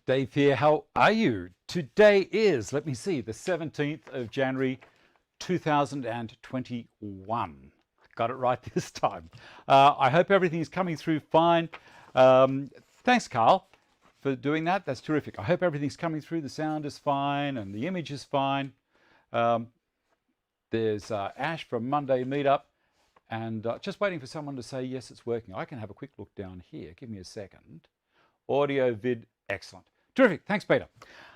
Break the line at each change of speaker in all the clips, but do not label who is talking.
Dave here. How are you? Today is, let me see, the 17th of January 2021. Got it right this time. I hope everything's coming through fine. Thanks, Carl, for doing that. That's terrific. I hope everything's coming through. The sound is fine and the image is fine. There's Ash from Monday Meetup, and just waiting for someone to say yes, it's working. I can have a quick look down here. Give me a second. Audio, vid, excellent. Terrific. Thanks, Peter.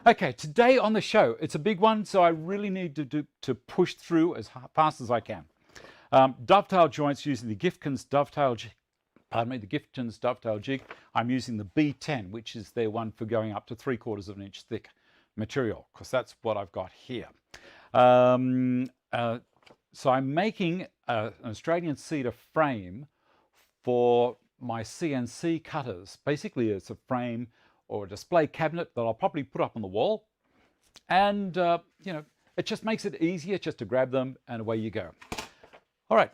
Okay, today on the show, it's a big one, so I really need to push through as fast as I can. Dovetail joints using the Gifkins dovetail jig. The Gifkins dovetail jig. I'm using the B10, which is their one for going up to 3/4 of an inch thick material, because that's what I've got here. So I'm making an Australian cedar frame for my CNC cutters. Basically, it's a frame or a display cabinet that I'll probably put up on the wall. And, you know, it just makes it easier just to grab them and away you go. All right,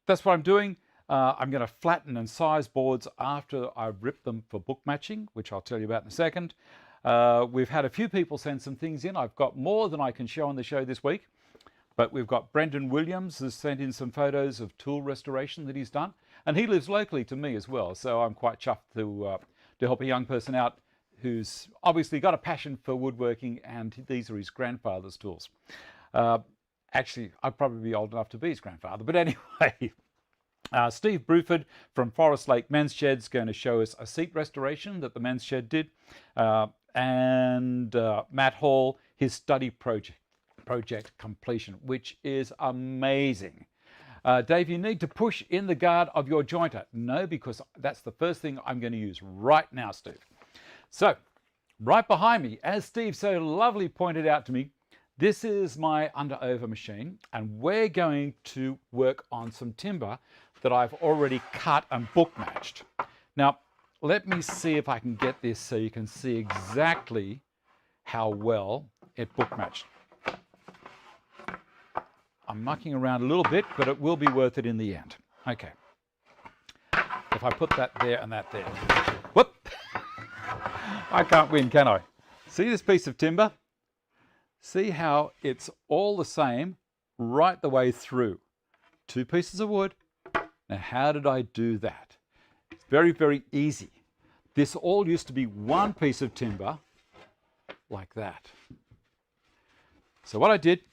that's what I'm doing. I'm going to flatten and size boards after I've ripped them for book matching, which I'll tell you about in a second. We've had a few people send some things in. I've got more than I can show on the show this week. But we've got Brendan Williams has sent in some photos of tool restoration that he's done. And he lives locally to me as well. So I'm quite chuffed to help a young person out who's obviously got a passion for woodworking, and these are his grandfather's tools. Actually, I'd probably be old enough to be his grandfather. But anyway, Steve Bruford from Forest Lake Men's Shed is going to show us a seat restoration that the Men's Shed did. And Matt Hall, his study project completion, which is amazing. Dave, you need to push in the guard of your jointer. No, because that's the first thing I'm going to use right now, Steve. So, right behind me, as Steve so lovely pointed out to me, this is my under-over machine, and we're going to work on some timber that I've already cut and book matched. Now, let me see if I can get this so you can see exactly how well it book matched. I'm mucking around a little bit, but it will be worth it in the end. Okay. If I put that there and that there. Whoop! I can't win, can I? See this piece of timber? See how it's all the same right the way through. Two pieces of wood. Now, how did I do that? It's very, very easy. This all used to be one piece of timber like that. So what I did,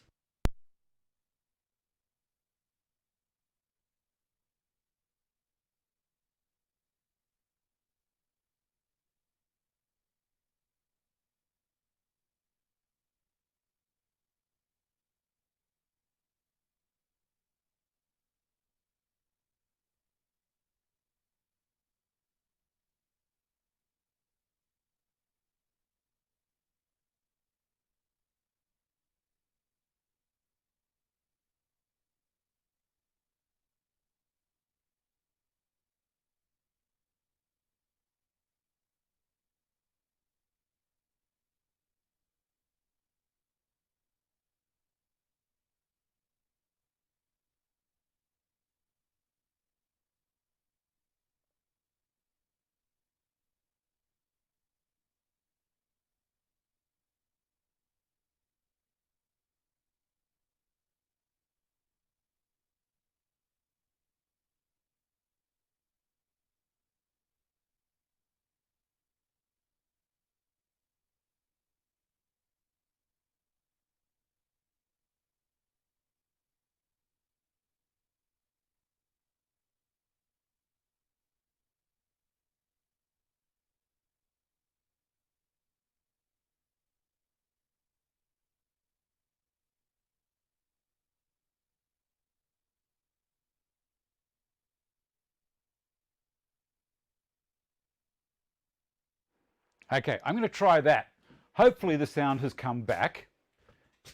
okay, I'm going to try that. Hopefully the sound has come back.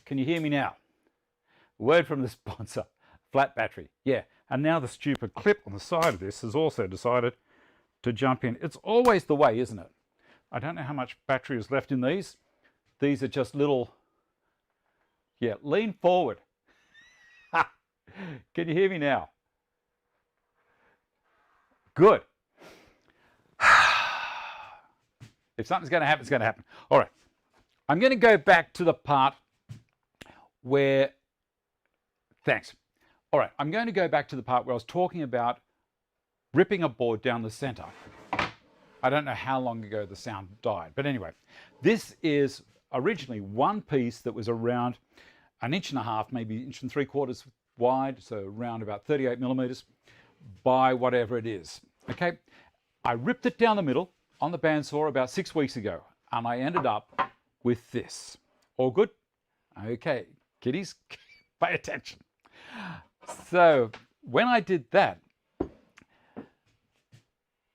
Can you hear me now? Word from the sponsor, flat battery. Yeah, and now the stupid clip on the side of this has also decided to jump in. It's always the way, isn't it? I don't know how much battery is left in these. These are just little, yeah, lean forward. Can you hear me now? Good. If something's going to happen, it's going to happen. All right. I'm going to go back to the part where, thanks. All right, I'm going to go back to the part where I was talking about ripping a board down the center. I don't know how long ago the sound died, but anyway, this is originally one piece that was around 1.5 inches, maybe 1.75 inches wide, so around about 38 millimeters by whatever it is. Okay, I ripped it down the middle on the bandsaw about 6 weeks ago, and I ended up with this. All good? Okay, kiddies, pay attention. So when I did that,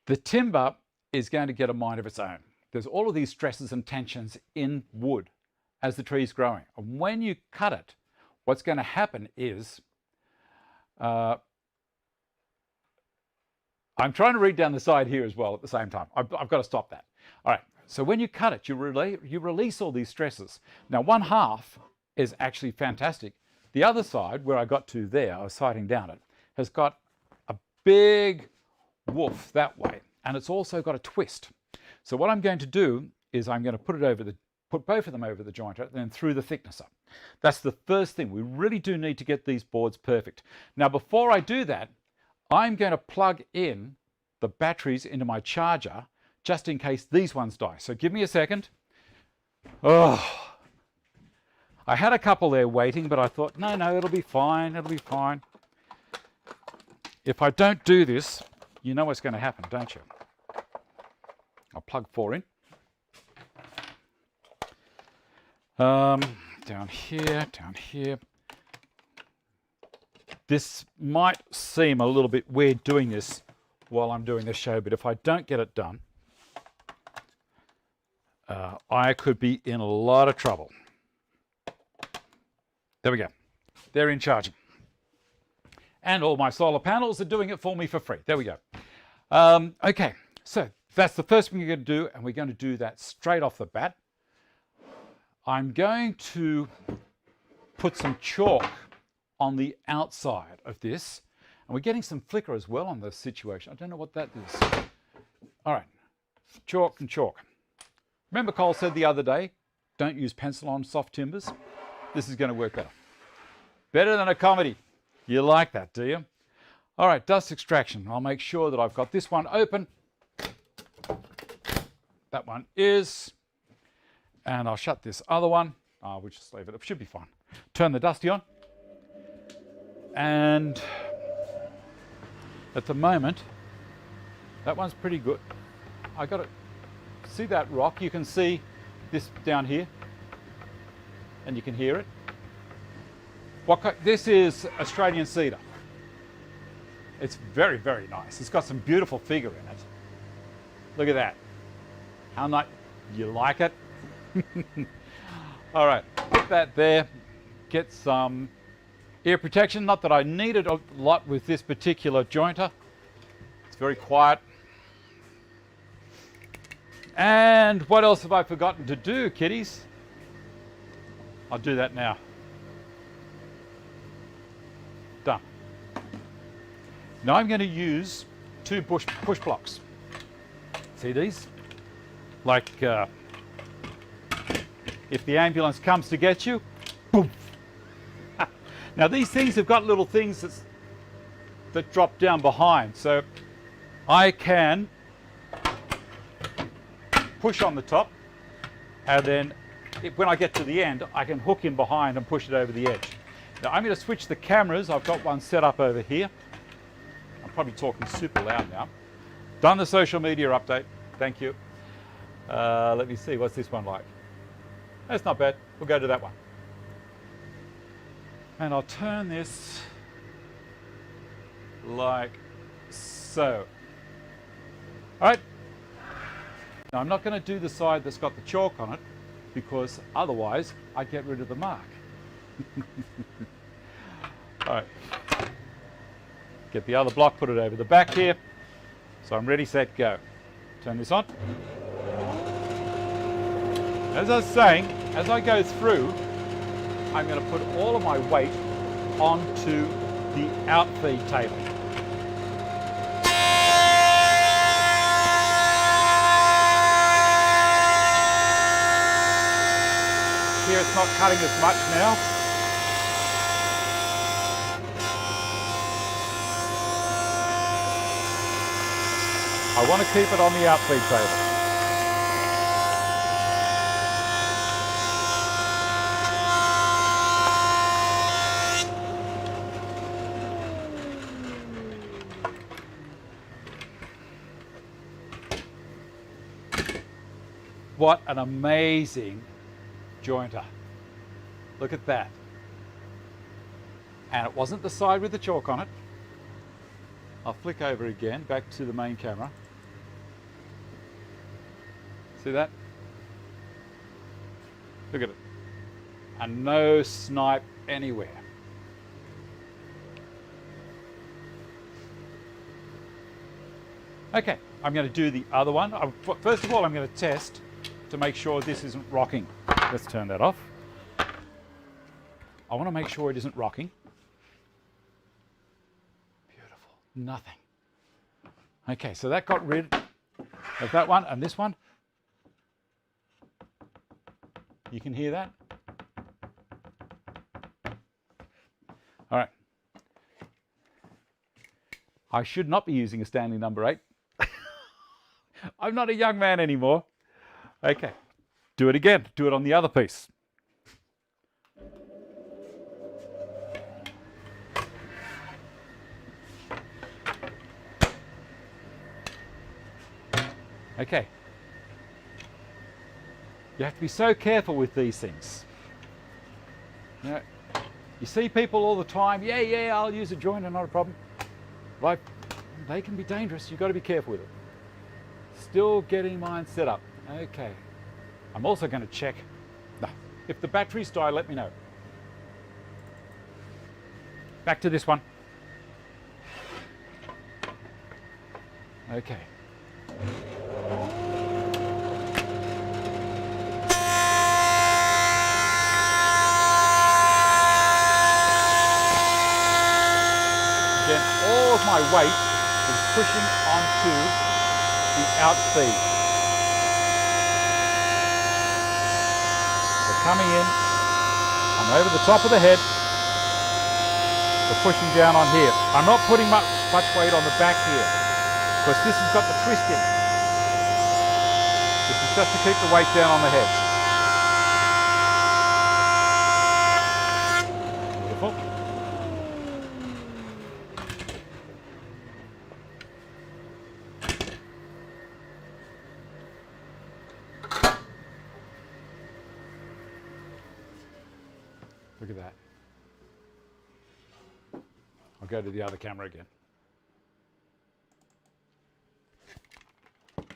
the timber is going to get a mind of its own. There's all of these stresses and tensions in wood as the tree's growing. And when you cut it, what's going to happen is, I'm trying to read down the side here as well at the same time. I've got to stop that. All right, so when you cut it, you release all these stresses. Now, one half is actually fantastic. The other side, where I got to there, I was sighting down it, has got a big woof that way, and it's also got a twist. So what I'm going to do is I'm going to put both of them over the jointer and then through the thicknesser. That's the first thing. We really do need to get these boards perfect. Now, before I do that, I'm going to plug in the batteries into my charger just in case these ones die. So give me a second. Oh, I had a couple there waiting, but I thought, no, it'll be fine, it'll be fine. If I don't do this, you know what's going to happen, don't you? I'll plug 4 in. Down here. This might seem a little bit weird doing this while I'm doing the show, but if I don't get it done, I could be in a lot of trouble. There we go. They're in charging. And all my solar panels are doing it for me for free. There we go. Okay, so that's the first thing you're going to do, and we're going to do that straight off the bat. I'm going to put some chalk on the outside of this, and we're getting some flicker as well on the situation. I don't know what that is. All right, chalk and chalk. Remember Cole said the other day, don't use pencil on soft timbers? This is going to work better. Better than a comedy. You like that, do you? All right, dust extraction. I'll make sure that I've got this one open. That one is. And I'll shut this other one. We'll just leave it. It should be fine. Turn the dusty on. And at the moment, that one's pretty good. I got it. See that rock? You can see this down here. And you can hear it. This is Australian cedar. It's very, very nice. It's got some beautiful figure in it. Look at that. How nice. You like it? All right, put that there. Get some ear protection. Not that I need it a lot with this particular jointer. It's very quiet. And what else have I forgotten to do, kiddies? I'll do that now. Done. Now I'm going to use 2 push blocks. See these? Like if the ambulance comes to get you, boom. Now these things have got little things that drop down behind, so I can push on the top, and then when I get to the end, I can hook in behind and push it over the edge. Now I'm going to switch the cameras. I've got one set up over here. I'm probably talking super loud now. Done the social media update. Thank you. Let me see, what's this one like? That's not bad. We'll go to that one. And I'll turn this like so. All right. Now I'm not going to do the side that's got the chalk on it, because otherwise I get rid of the mark. All right. Get the other block, put it over the back here. So I'm ready, set, go. Turn this on. As I was saying, as I go through, I'm going to put all of my weight onto the outfeed table. it's not cutting as much now. I want to keep it on the outfeed table. What an amazing jointer. Look at that. And it wasn't the side with the chalk on it. I'll flick over again, back to the main camera. See that? Look at it. And no snipe anywhere. Okay, I'm going to do the other one. First of all, I'm going to test to make sure this isn't rocking. Let's turn that off. I want to make sure it isn't rocking. Beautiful. Nothing. Okay, so that got rid of that one and this one. You can hear that? All right. I should not be using a Stanley number 8. I'm not a young man anymore. Okay, do it again. Do it on the other piece. Okay. You have to be so careful with these things. You know, you see people all the time, yeah, I'll use a joiner, not a problem. Like, they can be dangerous. You've got to be careful with it. Still getting mine set up. Okay. I'm also going to check. No, if the batteries die, let me know. Back to this one. Okay. Again, all of my weight is pushing onto the outfeed. They're coming in. I'm over the top of the head. They're pushing down on here. I'm not putting much weight on the back here because this has got the twist in. This is just to keep the weight down on the head. Beautiful. Look at that. I'll go to the other camera again. Look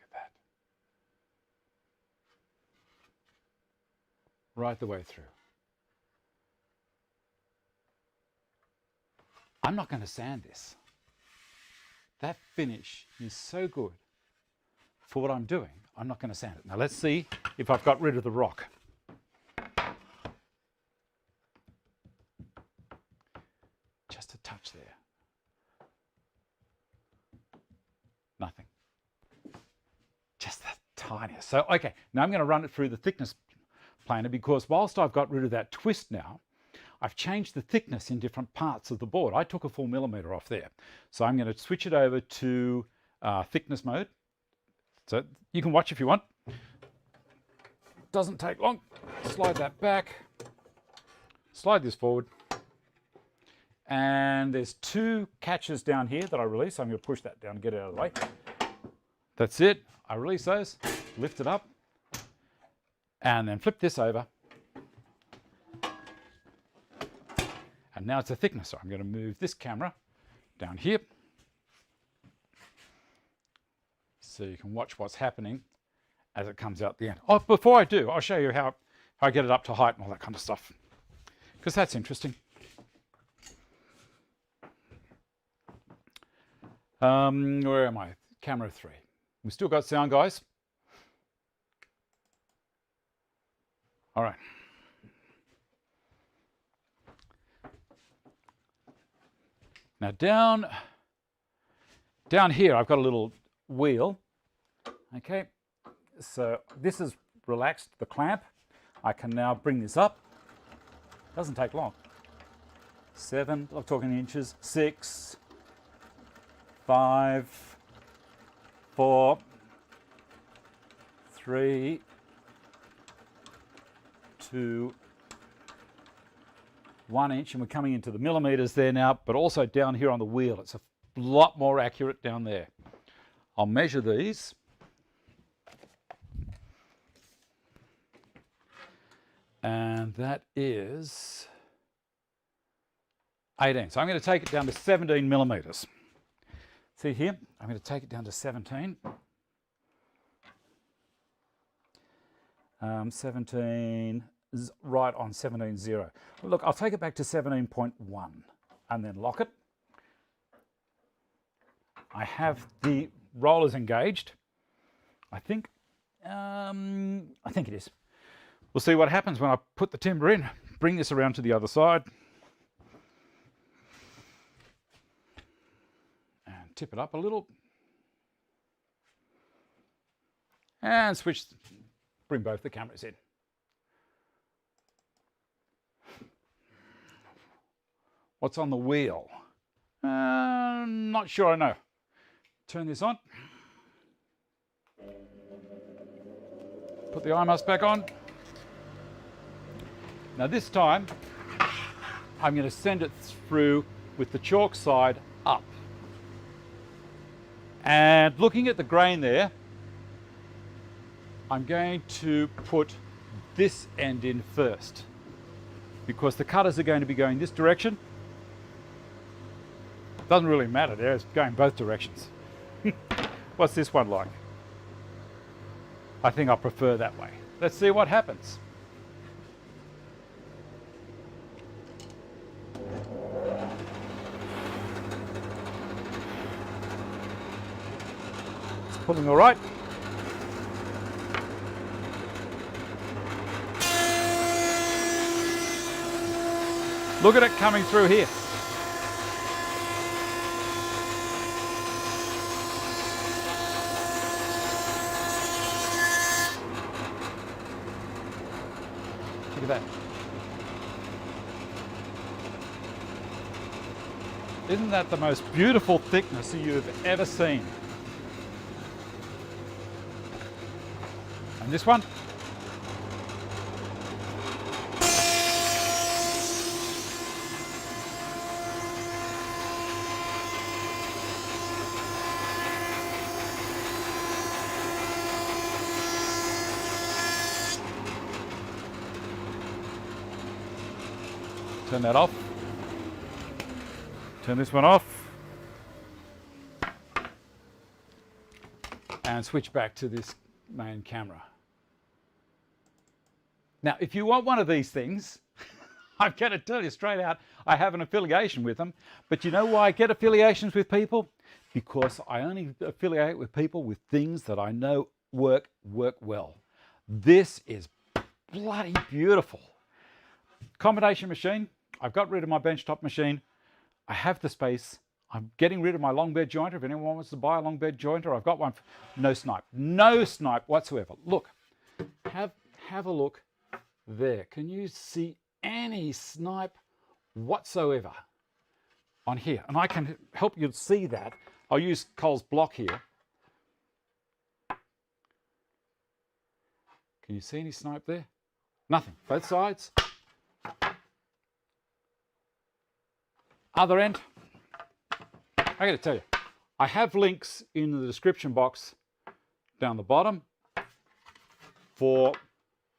at that. Right the way through. I'm not going to sand this. That finish is so good for what I'm doing. I'm not going to sand it. Now let's see if I've got rid of the rock. Just a touch there. Nothing. Just that tiniest. So, okay, now I'm going to run it through the thickness planer because whilst I've got rid of that twist now, I've changed the thickness in different parts of the board. I took a full millimetre off there. So I'm going to switch it over to thickness mode. So you can watch if you want. Doesn't take long. Slide that back. Slide this forward. And there's two catches down here that I release. So I'm going to push that down and get it out of the way. That's it. I release those, lift it up, and then flip this over. And now it's a thickness. So I'm going to move this camera down here so you can watch what's happening as it comes out the end. Oh, before I do, I'll show you how I get it up to height and all that kind of stuff, because that's interesting. Where am I? Camera 3. We still got sound, guys? All right. Now down here, I've got a little wheel. Okay, so this is relaxed, the clamp. I can now bring this up. Doesn't take long. 7, I'm talking inches, 6, 5, 4, 3, 2, 1 inch, and we're coming into the millimeters there now, but also down here on the wheel. It's a lot more accurate down there. I'll measure these. And that is 18. So I'm going to take it down to 17 millimeters. See here, I'm going to take it down to 17. 17 is right on 17.0. Look, I'll take it back to 17.1 and then lock it. I have the rollers engaged. I think it is. We'll see what happens when I put the timber in. Bring this around to the other side. And tip it up a little. And switch, bring both the cameras in. What's on the wheel? Not sure I know. Turn this on. Put the eye mask back on. Now this time, I'm going to send it through with the chalk side up. And looking at the grain there, I'm going to put this end in first because the cutters are going to be going this direction. Doesn't really matter there, it's going both directions. What's this one like? I think I prefer that way. Let's see what happens. It's pulling all right. Look at it coming through here. Look at that. Isn't that the most beautiful thickness you've ever seen? And this one? Turn that off. Turn this one off. And switch back to this main camera. Now, if you want one of these things, I'm going to tell you straight out, I have an affiliation with them. But you know why I get affiliations with people? Because I only affiliate with people with things that I know work well. This is bloody beautiful. Combination machine. I've got rid of my benchtop machine. I have the space. I'm getting rid of my long bed jointer. If anyone wants to buy a long bed jointer, I've got one. No snipe. No snipe whatsoever. Look. Have a look there. Can you see any snipe whatsoever on here? And I can help you see that. I'll use Cole's block here. Can you see any snipe there? Nothing. Both sides. Other end. I got to tell you, I have links in the description box down the bottom for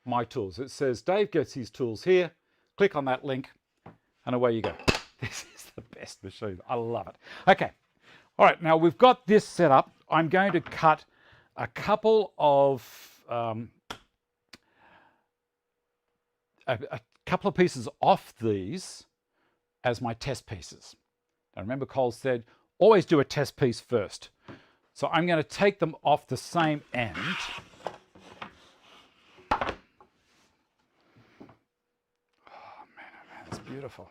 my tools. It says Dave gets his tools here. Click on that link and away you go. This is the best machine. I love it. Okay. All right. Now we've got this set up. I'm going to cut a couple of pieces off these as my test pieces. Now remember Cole said, always do a test piece first. So I'm going to take them off the same end. Oh man, it's beautiful.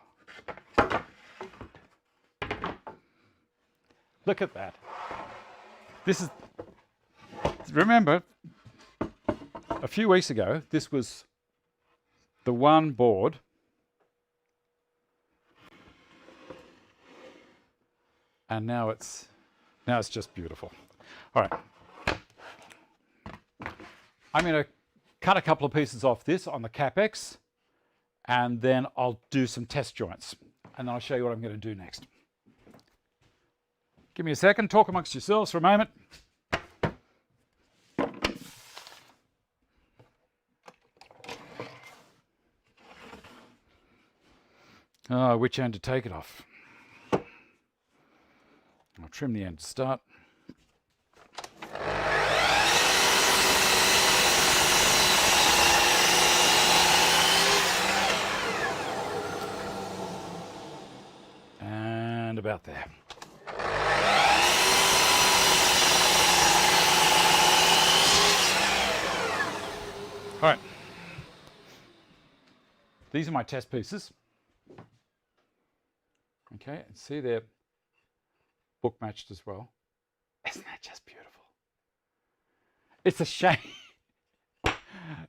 Look at that. This remember, a few weeks ago, this was the one board and now it's just beautiful. All right. I'm going to cut a couple of pieces off this on the CapEx, and then I'll do some test joints, and then I'll show you what I'm going to do next. Give me a second, talk amongst yourselves for a moment. Oh, which end to take it off? I'll trim the end to start. And about there. All right. These are my test pieces. Okay, and see they're book matched as well. Isn't that just beautiful? It's a shame.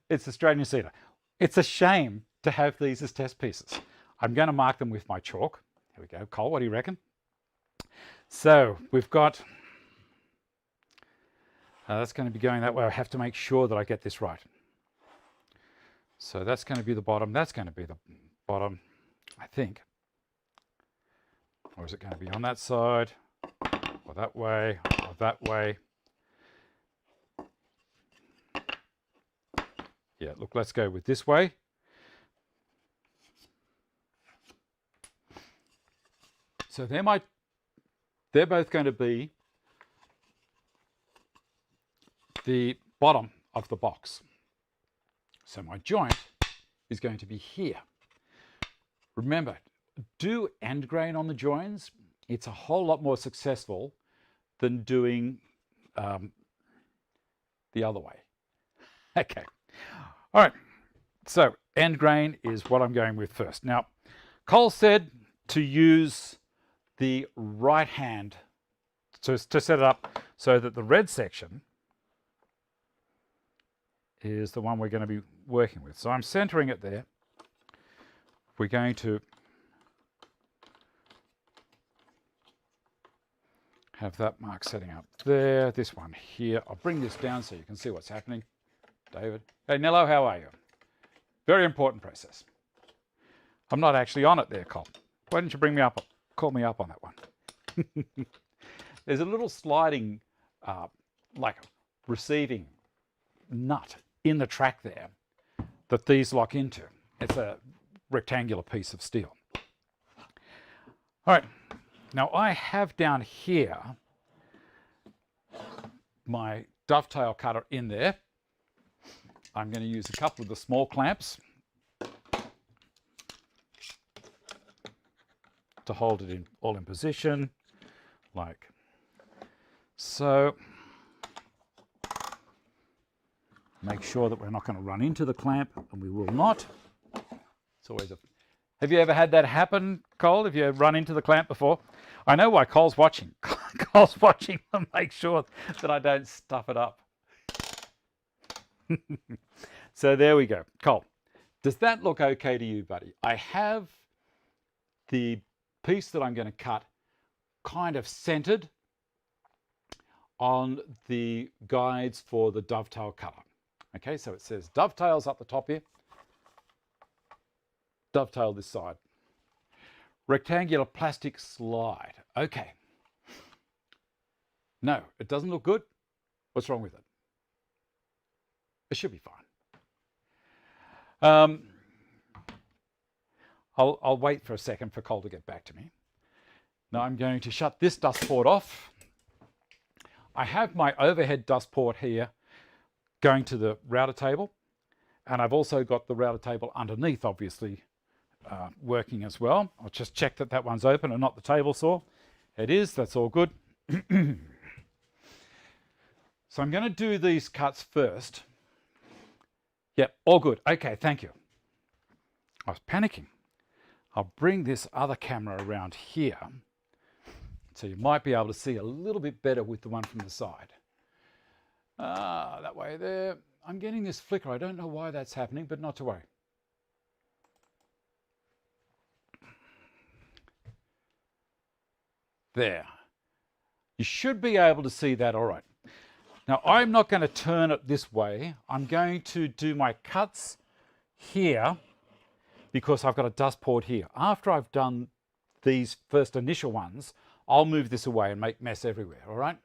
It's Australian cedar. It's a shame to have these as test pieces. I'm going to mark them with my chalk. Here we go. Cole, what do you reckon? So we've got, that's going to be going that way. I have to make sure that I get this right. So that's going to be the bottom. That's going to be the bottom, I think. Or is it going to be on that side, or that way, or that way? Yeah, look, let's go with this way. So they're both going to be the bottom of the box. So my joint is going to be here. Remember, do end grain on the joins. It's a whole lot more successful than doing the other way. Okay. All right. So end grain is what I'm going with first. Now, Cole said to use the right hand to set it up so that the red section is the one we're going to be working with. So I'm centering it there. We're going to have that mark setting up there, this one here. I'll bring this down so you can see what's happening. David. Hey, Nello, how are you? Very important process. I'm not actually on it there, Cole. Why didn't you bring me up? Call me up on that one. There's a little sliding, like a receiving nut in the track there that these lock into. It's a rectangular piece of steel. All right. Now I have down here my dovetail cutter in there. I'm going to use a couple of the small clamps to hold it all in position, like so. Make sure that we're not going to run into the clamp, and we will not. It's always a... Have you ever had that happen, Cole? Have you run into the clamp before? I know why Cole's watching. Cole's watching to make sure that I don't stuff it up. So there we go. Cole, does that look okay to you, buddy? I have the piece that I'm going to cut kind of centered on the guides for the dovetail cutter. Okay, so it says dovetails up the top here. Dovetail this side. Rectangular plastic slide. Okay. No, it doesn't look good. What's wrong with it? It should be fine. I'll wait for a second for Cole to get back to me. Now I'm going to shut this dust port off. I have my overhead dust port here going to the router table, and I've also got the router table underneath, obviously, working as well. I'll just check that that one's open and not the table saw. It is, that's all good. So I'm going to do these cuts first. Yep, all good. Okay, thank you. I was panicking. I'll bring this other camera around here so you might be able to see a little bit better with the one from the side. That way there. I'm getting this flicker. I don't know why that's happening, but not to worry. There. You should be able to see that all right. Now, I'm not going to turn it this way. I'm going to do my cuts here because I've got a dust port here. After I've done these first initial ones, I'll move this away and make mess everywhere, all right?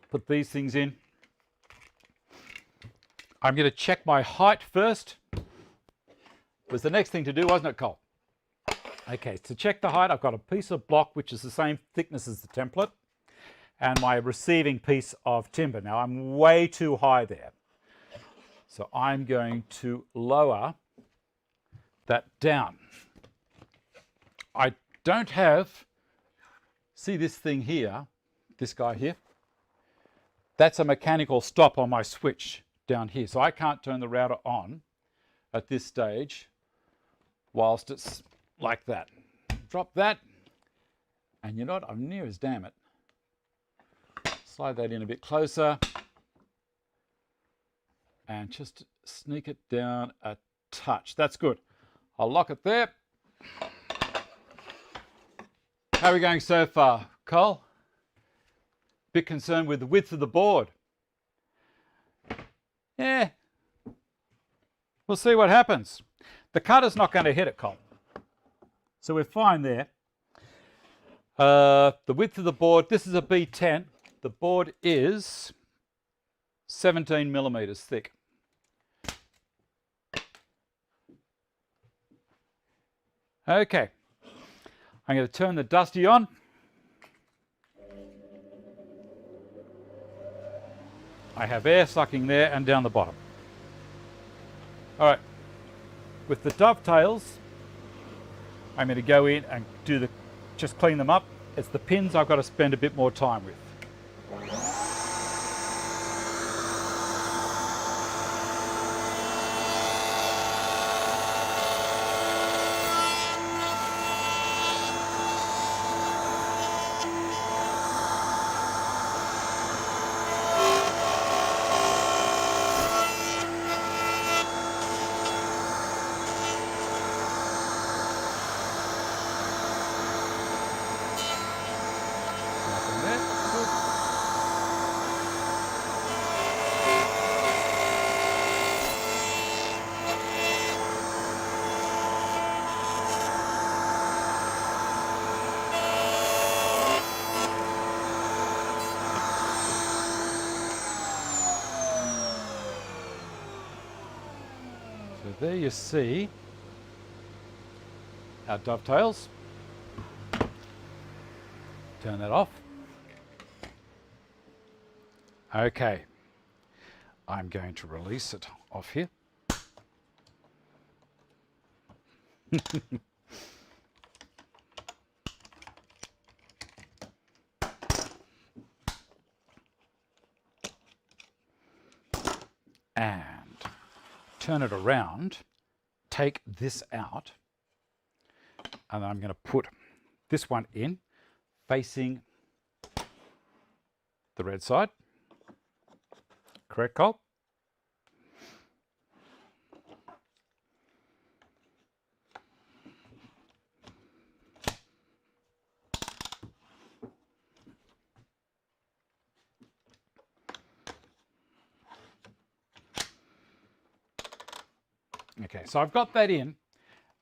Put these things in. I'm going to check my height first. Was the next thing to do, wasn't it, Cole? Okay, to check the height, I've got a piece of block which is the same thickness as the template and my receiving piece of timber. Now, I'm way too high there. So I'm going to lower that down. I don't have, see this thing here, this guy here? That's a mechanical stop on my switch down here. So I can't turn the router on at this stage whilst it's like that. Drop that. And you know what? I'm near as damn it. Slide that in a bit closer. And just sneak it down a touch. That's good. I'll lock it there. How are we going so far, Cole? Bit concerned with the width of the board. Yeah. We'll see what happens. The cutter's not going to hit it, Cole. So we're fine there. The width of the board, this is a B10. The board is 17 millimeters thick. Okay. I'm going to turn the dusty on. I have air sucking there and down the bottom. All right. With the dovetails, I'm going to go in and just clean them up. It's the pins I've got to spend a bit more time with. There you see our dovetails. Turn that off. Okay, I'm going to release it off here. And turn it around, take this out, and then I'm going to put this one in facing the red side. Correct, Cole? Okay, so I've got that in,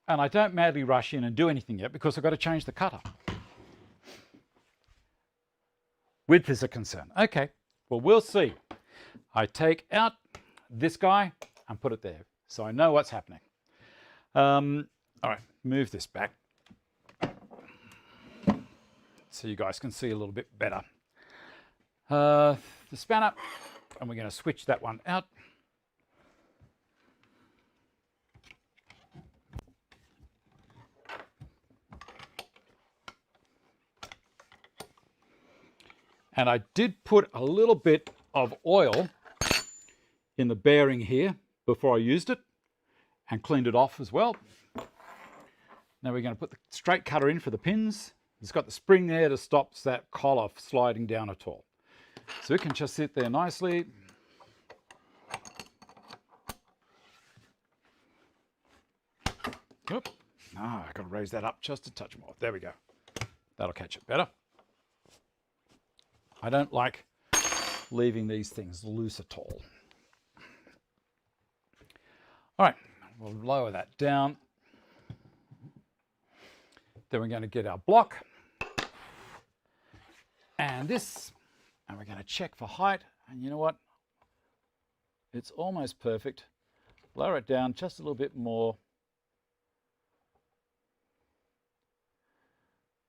and I don't madly rush in and do anything yet because I've got to change the cutter. Width is a concern. Okay, well, we'll see. I take out this guy and put it there, so I know what's happening. All right, move this back so you guys can see a little bit better. The spanner, and we're going to switch that one out. And I did put a little bit of oil in the bearing here before I used it and cleaned it off as well. Now we're going to put the straight cutter in for the pins. It's got the spring there to stop that collar sliding down at all. So it can just sit there nicely. Oop. I've got to raise that up just a touch more. There we go. That'll catch it better. I don't like leaving these things loose at all. All right, we'll lower that down. Then we're going to get our block and this, and we're going to check for height. And you know what? It's almost perfect. Lower it down just a little bit more.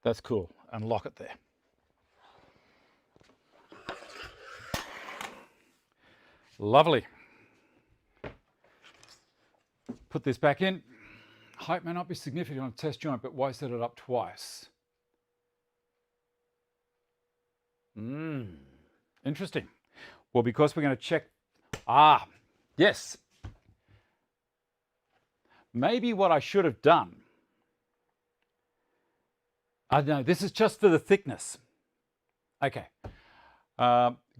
That's cool. And lock it there. Lovely. Put this back in. Height may not be significant on a test joint, but why set it up twice? Interesting. Well, because we're going to check. Yes. Maybe what I should have done. I don't know. This is just for the thickness. Okay.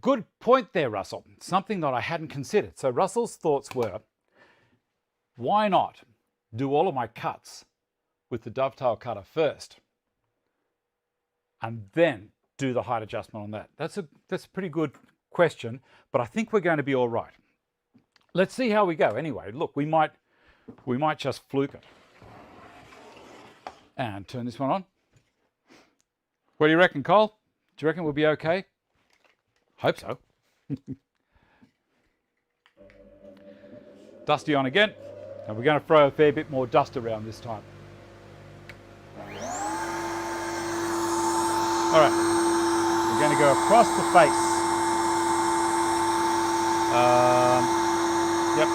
Good point there, Russell. Something that I hadn't considered. So Russell's thoughts were, why not do all of my cuts with the dovetail cutter first and then do the height adjustment on that? That's a pretty good question, but I think we're going to be all right. Let's see how we go. Anyway, look, we might just fluke it. And turn this one on. What do you reckon, Cole? Do you reckon we'll be okay? Hope so. Dusty on again. And we're going to throw a fair bit more dust around this time. All right. We're going to go across the face. Yep.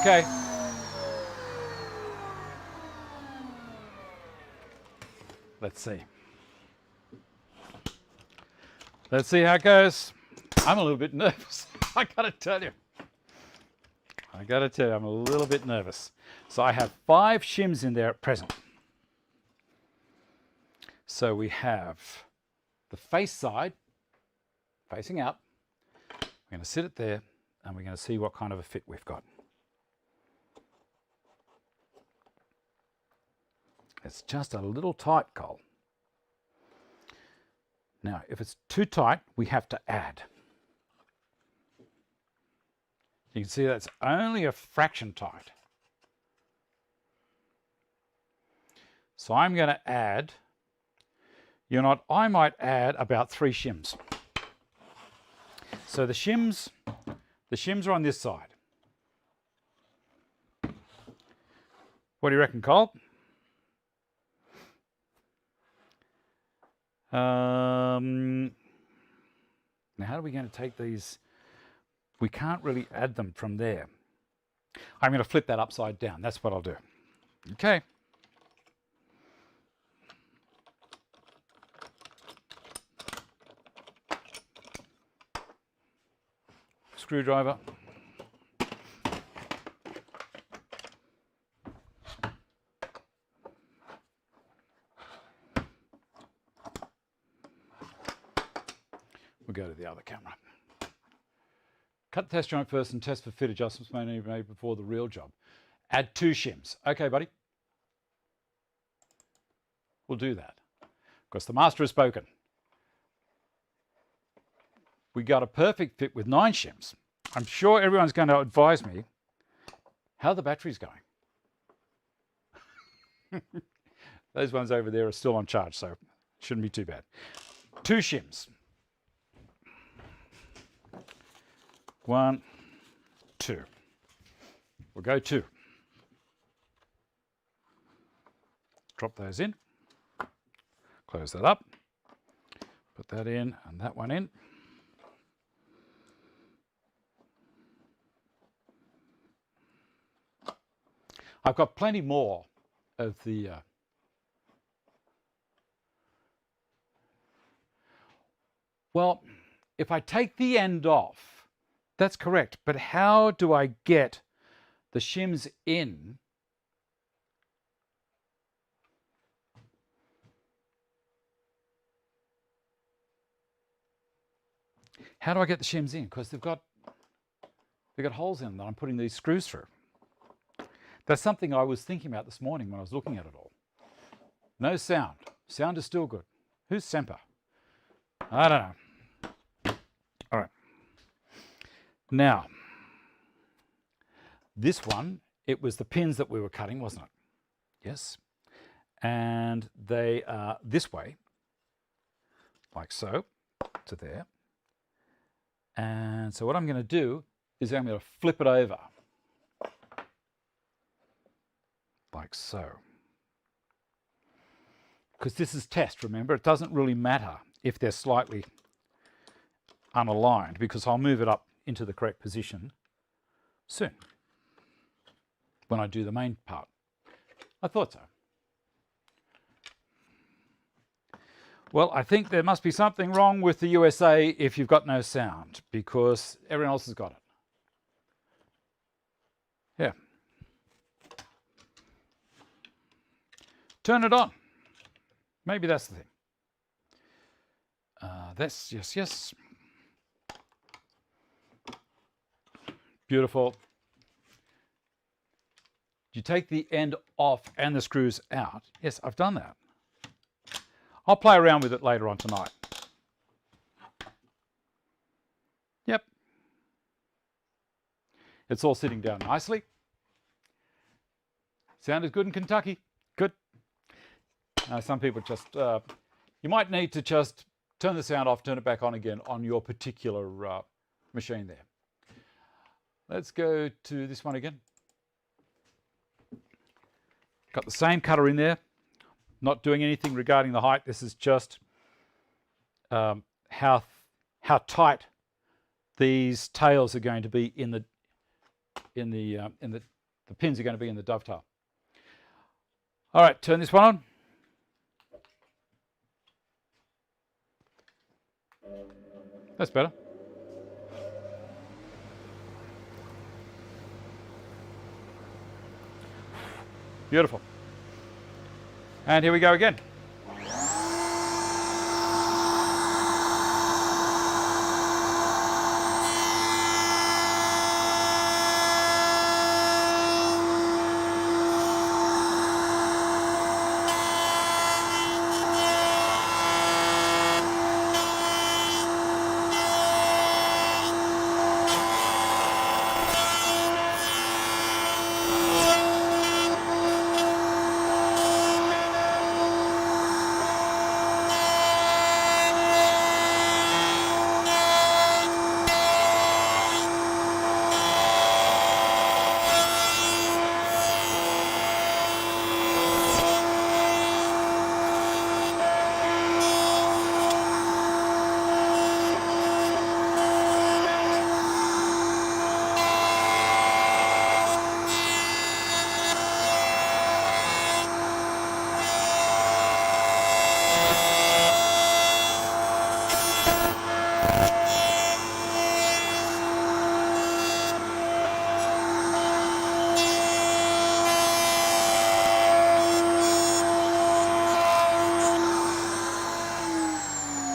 Okay. Let's see. Let's see how it goes. I'm a little bit nervous. I gotta tell you. I'm a little bit nervous. So I have 5 shims in there at present. So we have the face side facing out. We're going to sit it there and we're going to see what kind of a fit we've got. It's just a little tight, Cole. Now, if it's too tight, we have to add. You can see that's only a fraction tight. So I'm going to add, I might add about 3 shims. So the shims are on this side. What do you reckon, Cole? Now, how are we going to take these? We can't really add them from there. I'm going to flip that upside down. That's what I'll do. Okay. Screwdriver. We'll go to the other camera. Cut the test joint first and test for fit adjustments made before the real job. Add 2 shims. Okay, buddy. We'll do that. Because the master has spoken. We got a perfect fit with 9 shims. I'm sure everyone's going to advise me how the battery's going. Those ones over there are still on charge, so it shouldn't be too bad. 2 shims. 1, 2. We'll go 2. Drop those in. Close that up. Put that in and that one in. I've got plenty more of the well, if I take the end off, that's correct, but how do I get the shims in how do I get the shims in? Because they've got holes in them that I'm putting these screws through. That's something I was thinking about this morning when I was looking at it all. No sound. Sound is still good. Who's Semper? I don't know. All right. Now, this one, it was the pins that we were cutting, wasn't it? Yes. And they are this way, like so, to there. And so what I'm going to do is I'm going to flip it over. Like so. Because this is test, remember? It doesn't really matter if they're slightly unaligned because I'll move it up into the correct position soon when I do the main part. I thought so. Well, I think there must be something wrong with the USA if you've got no sound because everyone else has got it. Yeah. Turn it on. Maybe that's the thing. That's, yes, yes. Beautiful. You take the end off and the screws out. Yes, I've done that. I'll play around with it later on tonight. Yep. It's all sitting down nicely. Sound is good in Kentucky. Good. Some people just, you might need to just turn the sound off, turn it back on again on your particular machine there. Let's go to this one again. Got the same cutter in there. Not doing anything regarding the height. This is just how tight these tails are going to be the pins are going to be in the dovetail. All right, turn this one on. That's better. Beautiful. And here we go again.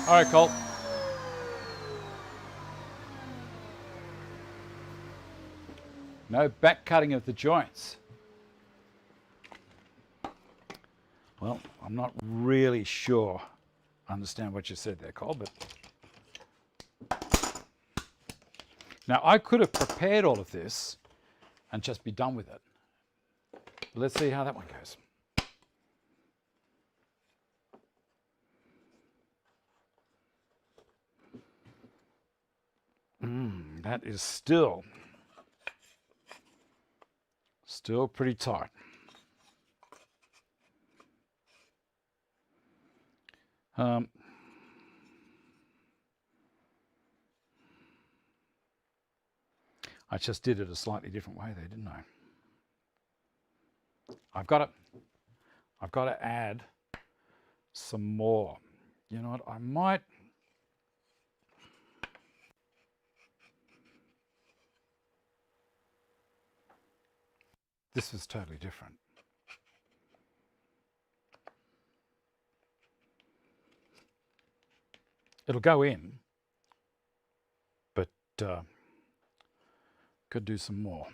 All right, Colt. No back cutting of the joints. Well, I'm not really sure I understand what you said there, Cole, but now I could have prepared all of this and just be done with it. Let's see how that one goes. That is still pretty tight. I just did it a slightly different way there, didn't I? I've got to add some more. You know what? I might. This is totally different. It'll go in, but could do some more.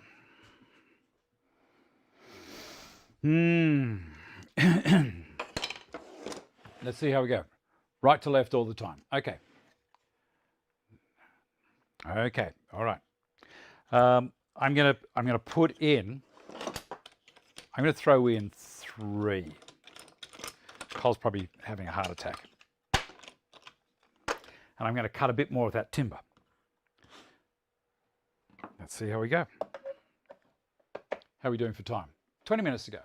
Let's see how we go. Right to left all the time. Okay. Okay. All right. I'm gonna put in. I'm going to throw in 3. Cole's probably having a heart attack. And I'm going to cut a bit more of that timber. Let's see how we go. How are we doing for time? 20 minutes to go.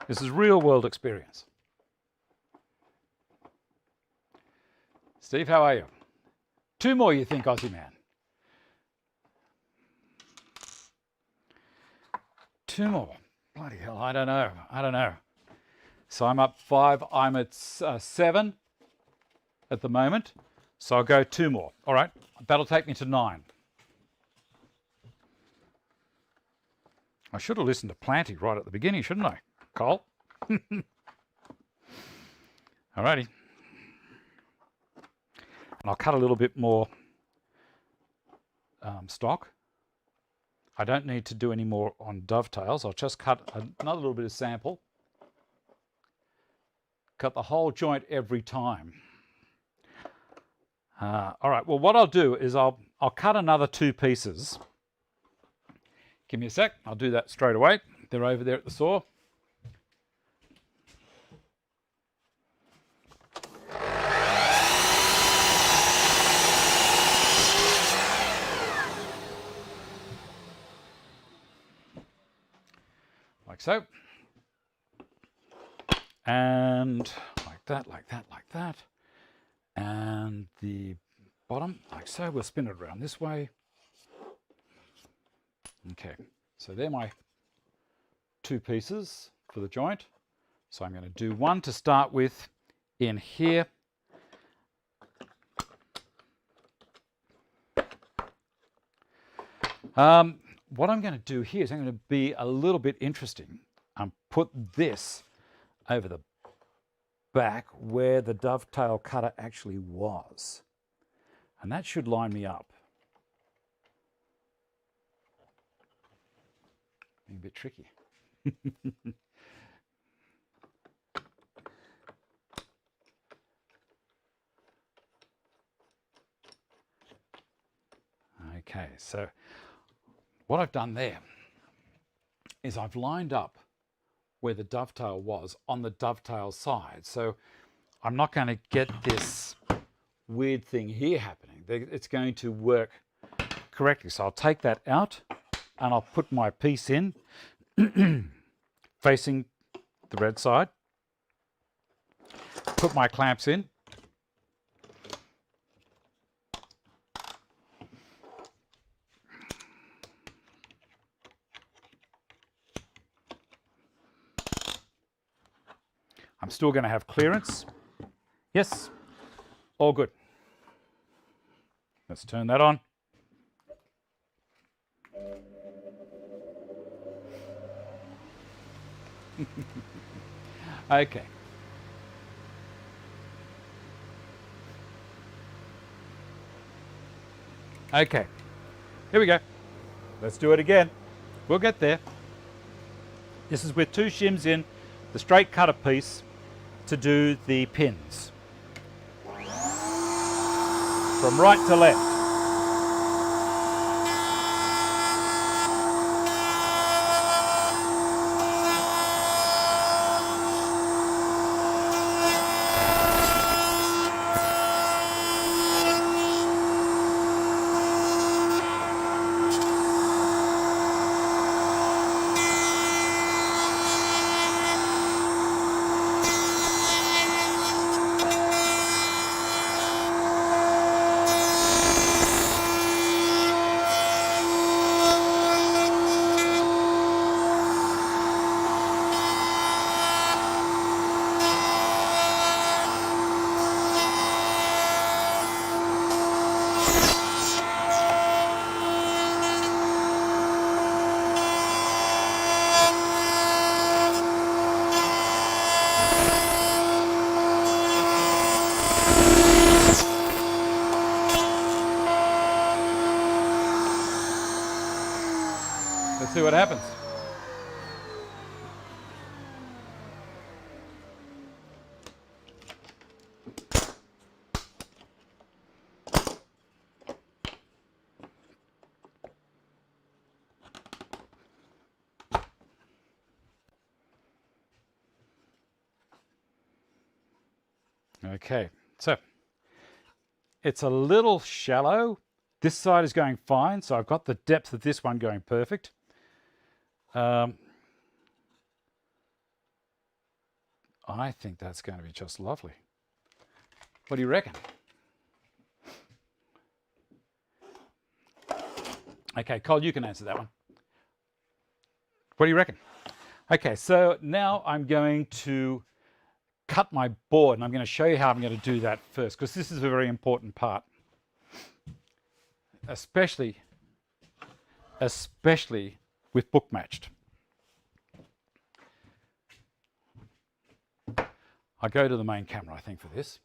This is real world experience. Steve, how are you? 2 more, you think, Aussie man? 2 more. Bloody hell, I don't know. So I'm up 5. I'm at 7 at the moment. So I'll go 2 more. All right, that'll take me to 9. I should have listened to Planty right at the beginning, shouldn't I, Cole? All righty. And I'll cut a little bit more stock. I don't need to do any more on dovetails. I'll just cut another little bit of sample. Cut the whole joint every time. All right, well, what I'll do is I'll cut another 2 pieces. Give me a sec, I'll do that straight away. They're over there at the saw. Like so. And like that, like that, like that. And the bottom, like so. We'll spin it around this way. Okay, so they're my 2 pieces for the joint. So I'm going to do 1 to start with in here. What I'm going to do here is I'm going to be a little bit interesting and put this over the back where the dovetail cutter actually was. And that should line me up. Being a bit tricky. Okay, so what I've done there is I've lined up where the dovetail was on the dovetail side. So I'm not going to get this weird thing here happening. It's going to work correctly. So I'll take that out and I'll put my piece in facing the red side. Put my clamps in. I'm still going to have clearance. Yes, all good. Let's turn that on. Okay. Okay, here we go. Let's do it again. We'll get there. This is with 2 shims in the straight cutter piece to do the pins. From right to left. Let's see what happens. Okay, so it's a little shallow. This side is going fine, so I've got the depth of this one going perfect. I think that's going to be just lovely. What do you reckon? Okay, Cole, you can answer that one. What do you reckon? Okay, so now I'm going to cut my board, and I'm going to show you how I'm going to do that first, because this is a very important part, especially with book matched. I go to the main camera, I think, for this.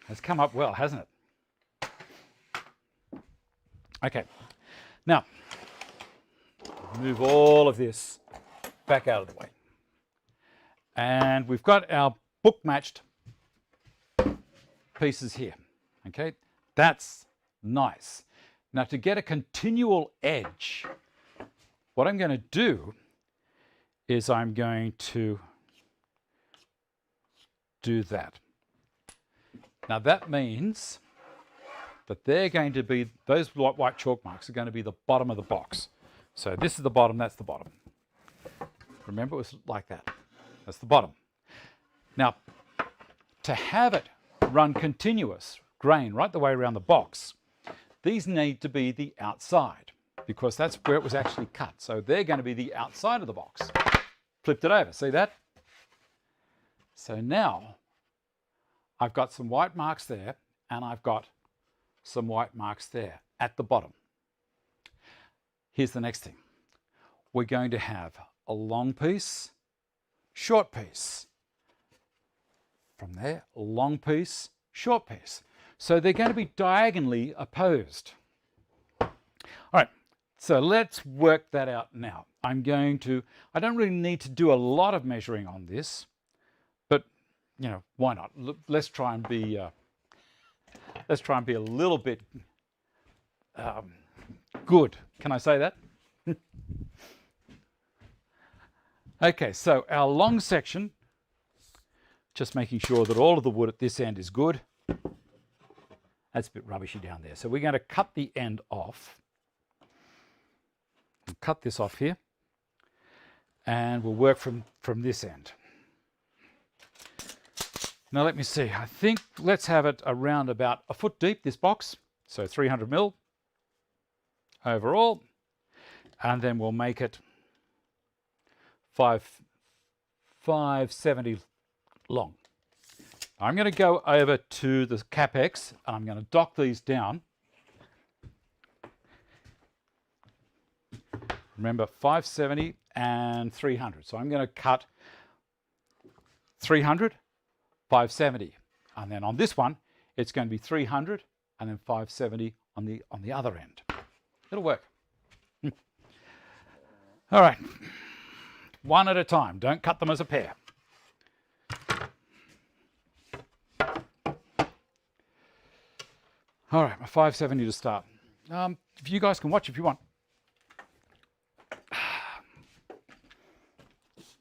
It's come up well, hasn't it? Okay, now move all of this back out of the way. And we've got our book matched pieces here. Okay, that's nice. Now to get a continual edge, what I'm going to do is I'm going to do that. Now that means that they're going to be, those white chalk marks are going to be the bottom of the box. So this is the bottom, that's the bottom. Remember, it was like that. That's the bottom. Now, to have it run continuous grain right the way around the box, these need to be the outside, because that's where it was actually cut. So they're going to be the outside of the box. Flipped it over, see that? So now I've got some white marks there, and I've got some white marks there at the bottom. Here's the next thing. We're going to have a long piece, short piece. From there, a long piece, short piece. So they're going to be diagonally opposed. All right, so let's work that out now. I don't really need to do a lot of measuring on this, but you know, why not? Let's try and be a little bit good. Can I say that? Okay, so our long section, just making sure that all of the wood at this end is good. That's a bit rubbishy down there. So we're going to cut the end off. We'll cut this off here, and we'll work from this end. Now let me see, I think let's have it around about a foot deep, this box. So 300 mil overall. And then we'll make it 570 long. I'm going to go over to the CapEx, and I'm going to dock these down. Remember, 570 and 300. So I'm going to cut 300, 570. And then on this one, it's going to be 300 and then 570 on the other end. It'll work. All right, one at a time. Don't cut them as a pair. All right, my 570 to start. If you guys can watch if you want.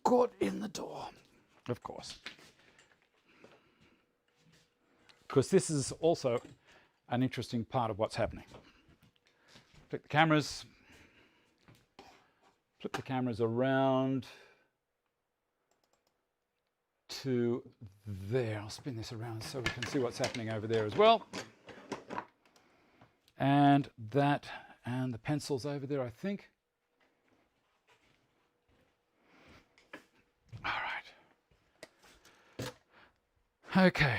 Good in the door, of course. Because this is also an interesting part of what's happening. Flip the cameras around to there. I'll spin this around so we can see what's happening over there as well. And that, and the pencil's over there, I think. All right. Okay.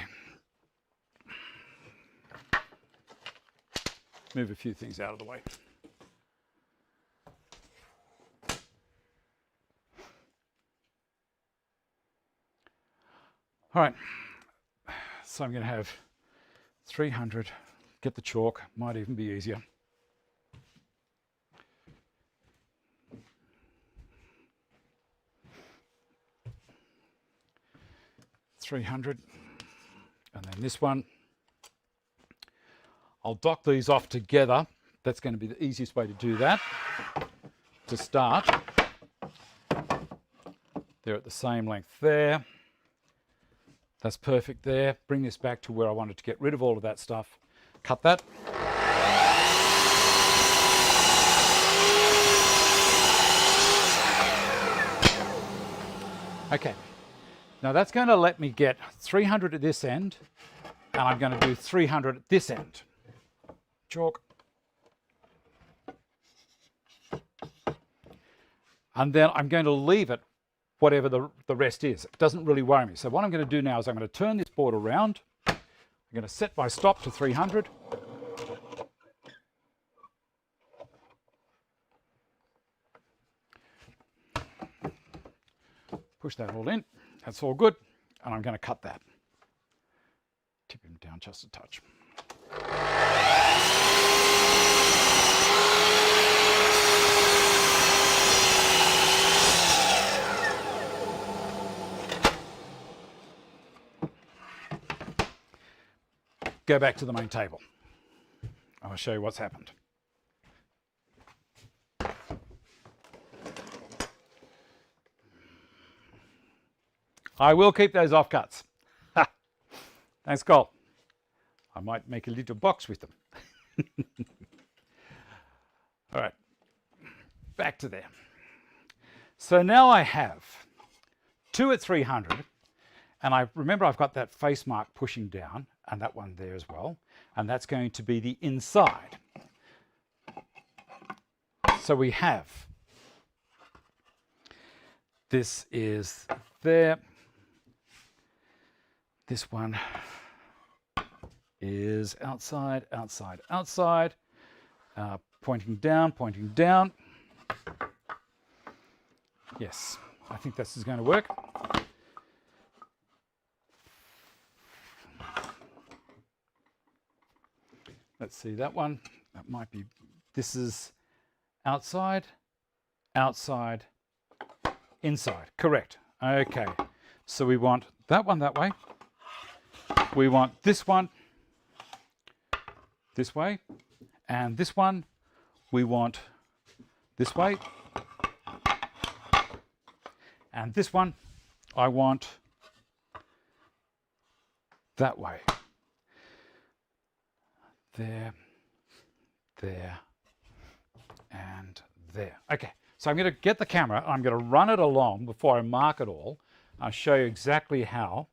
Move a few things out of the way. All right, so I'm going to have 300, get the chalk, might even be easier. $300, and then this one. I'll dock these off together. That's going to be the easiest way to do that. To start, they're at the same length there. That's perfect there. Bring this back to where I wanted to get rid of all of that stuff. Cut that. Okay, now that's going to let me get 300 at this end, and I'm going to do 300 at this end. Chalk. And then I'm going to leave it whatever the rest is. It doesn't really worry me. So what I'm going to do now is I'm going to turn this board around. I'm going to set my stop to 300. Push that all in. That's all good. And I'm going to cut that. Tip him down just a touch. Go back to the main table. I'll show you what's happened. I will keep those offcuts. Thanks, Cole. I might make a little box with them. All right, back to there. So now I have 2 at 300, and I remember I've got that face mark pushing down, and that one there as well, and that's going to be the inside. So we have, this is there, this one is outside, outside, outside, pointing down, pointing down. Yes, I think this is going to work. Let's see that one. That might be, this is outside, outside, inside. Correct. Okay. So we want that one that way. We want this one this way. And this one we want this way. And this one I want that way. There, there, and there. Okay, so I'm going to get the camera, I'm going to run it along before I mark it all. I'll show you exactly how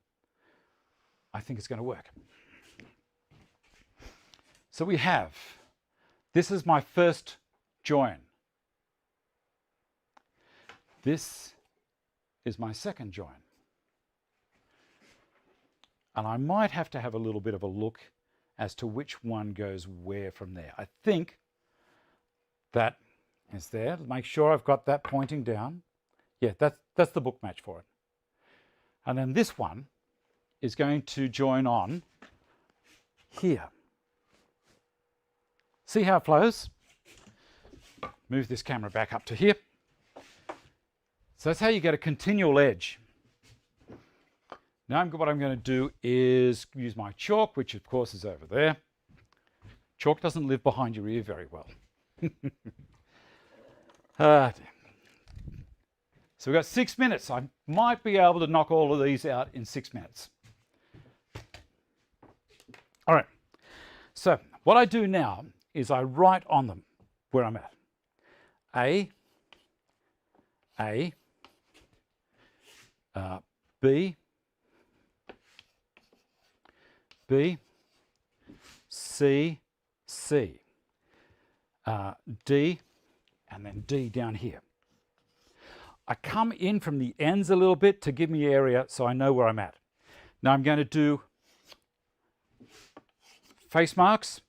I think it's going to work. So we have, this is my first join. This is my second join. And I might have to have a little bit of a look as to which one goes where from there. I think that is there. Make sure I've got that pointing down. Yeah, that's the book match for it. And then this one is going to join on here. See how it flows? Move this camera back up to here. So that's how you get a continual edge. Now what I'm going to do is use my chalk, which of course is over there. Chalk doesn't live behind your ear very well. So we've got 6 minutes. I might be able to knock all of these out in 6 minutes. All right. So what I do now is I write on them where I'm at. A, B, B, C, C, D, and then D down here. I come in from the ends a little bit to give me area so I know where I'm at. Now I'm going to do face marks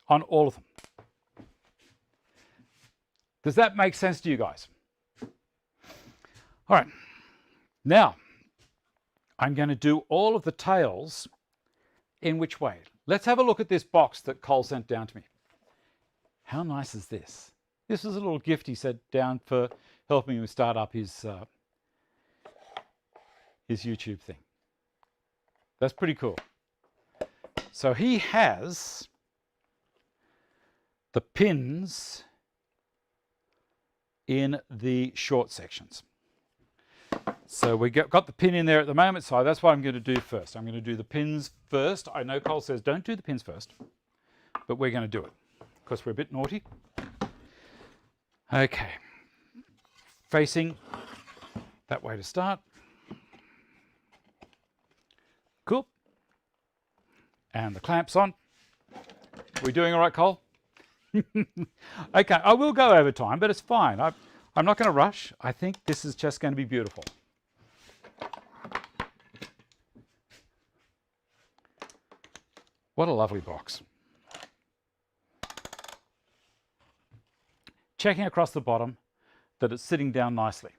on all of them. Does that make sense to you guys? All right. Now, I'm going to do all of the tails in which way? Let's have a look at this box that Cole sent down to me. How nice is this? This is a little gift he sent down for helping him start up his YouTube thing. That's pretty cool. So he has the pins in the short sections. So we got the pin in there at the moment, so that's what I'm going to do first. I'm going to do the pins first. I know Cole says don't do the pins first, but we're going to do it because we're a bit naughty. Okay, facing that way to start. Cool. And the clamps on. Are we doing all right, Cole? Okay, I will go over time, but it's fine. I'm not going to rush. I think this is just going to be beautiful. What a lovely box. Checking across the bottom that it's sitting down nicely.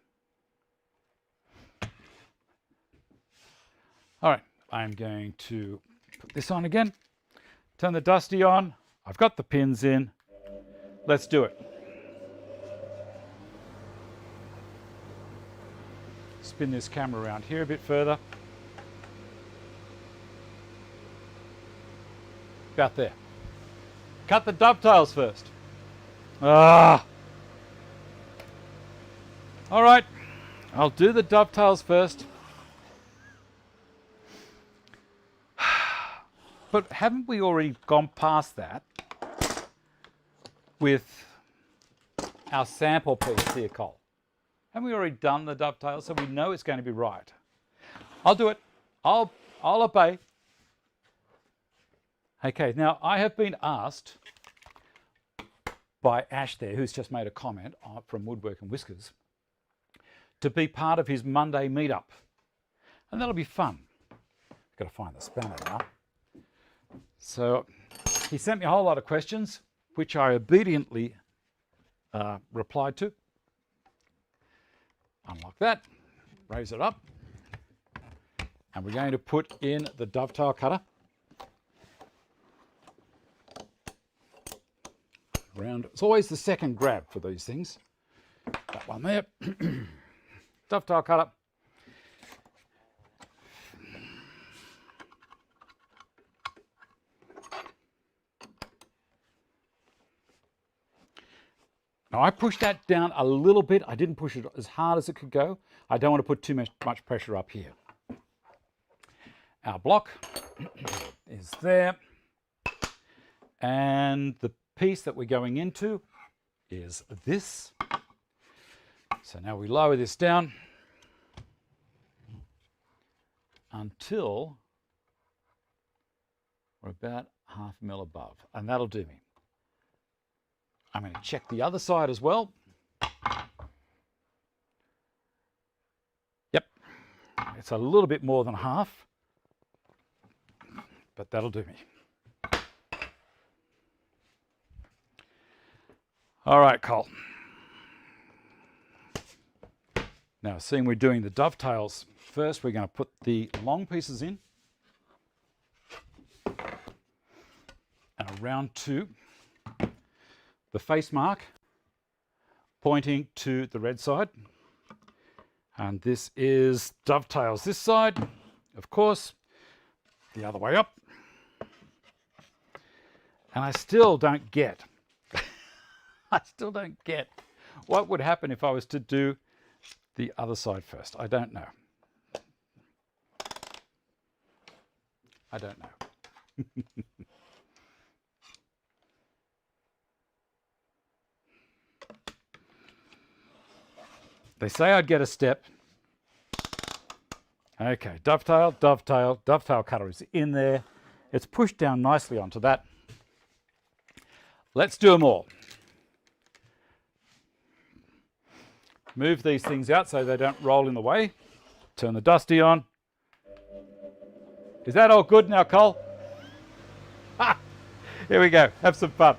All right, I'm going to put this on again. Turn the dusty on. I've got the pins in. Let's do it. Spin this camera around here a bit further. About there. Cut the dovetails first. Ah. All right, I'll do the dovetails first. But haven't we already gone past that with our sample piece here, Cole? Haven't we already done the dovetail, so we know it's going to be right? I'll do it. I'll obey. Okay, now I have been asked by Ash there, who's just made a comment from Woodwork and Whiskers, to be part of his Monday meetup. And that'll be fun. Got to find the spanner now. So he sent me a whole lot of questions, which I obediently replied to. Unlock that, raise it up, and we're going to put in the dovetail cutter. Round. It's always the second grab for these things. That one there. Dovetail cutter. Now I pushed that down a little bit. I didn't push it as hard as it could go. I don't want to put too much pressure up here. Our block is there. And the piece that we're going into is this. So now we lower this down until we're about 1/2 mil above, and that'll do me. I'm going to check the other side as well. Yep, it's a little bit more than half, but that'll do me. All right, Cole. Now, seeing we're doing the dovetails First, we're going to put the long pieces in and around to the face mark pointing to the red side. And this is dovetails this side, of course, the other way up. And I still don't get, what would happen if I was to do the other side first. I don't know. I don't know. They say I'd get a step. Okay, dovetail, dovetail, dovetail cutter is in there. It's pushed down nicely onto that. Let's do them all. Move these things out so they don't roll in the way. Turn the dusty on. Is that all good now, Cole? Ha! Here we go. Have some fun.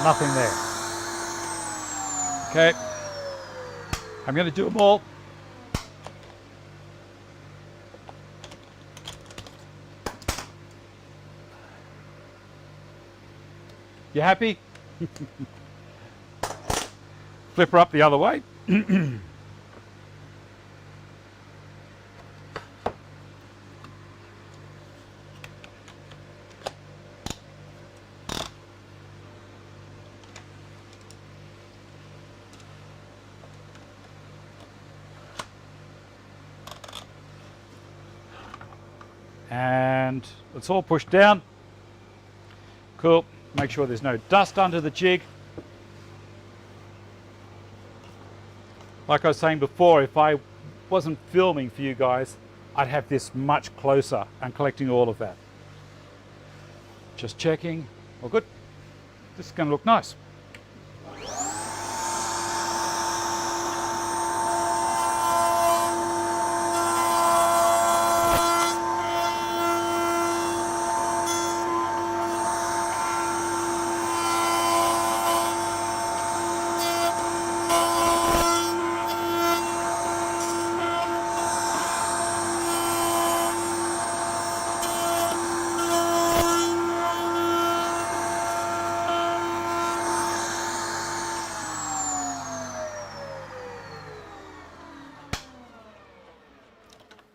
Nothing there. Okay, I'm going to do them all. You happy? Flip her up the other way. And it's all pushed down. Cool. Make sure there's no dust under the jig. Like I was saying before, if I wasn't filming for you guys, I'd have this much closer and collecting all of that. Just checking. All good. This is going to look nice.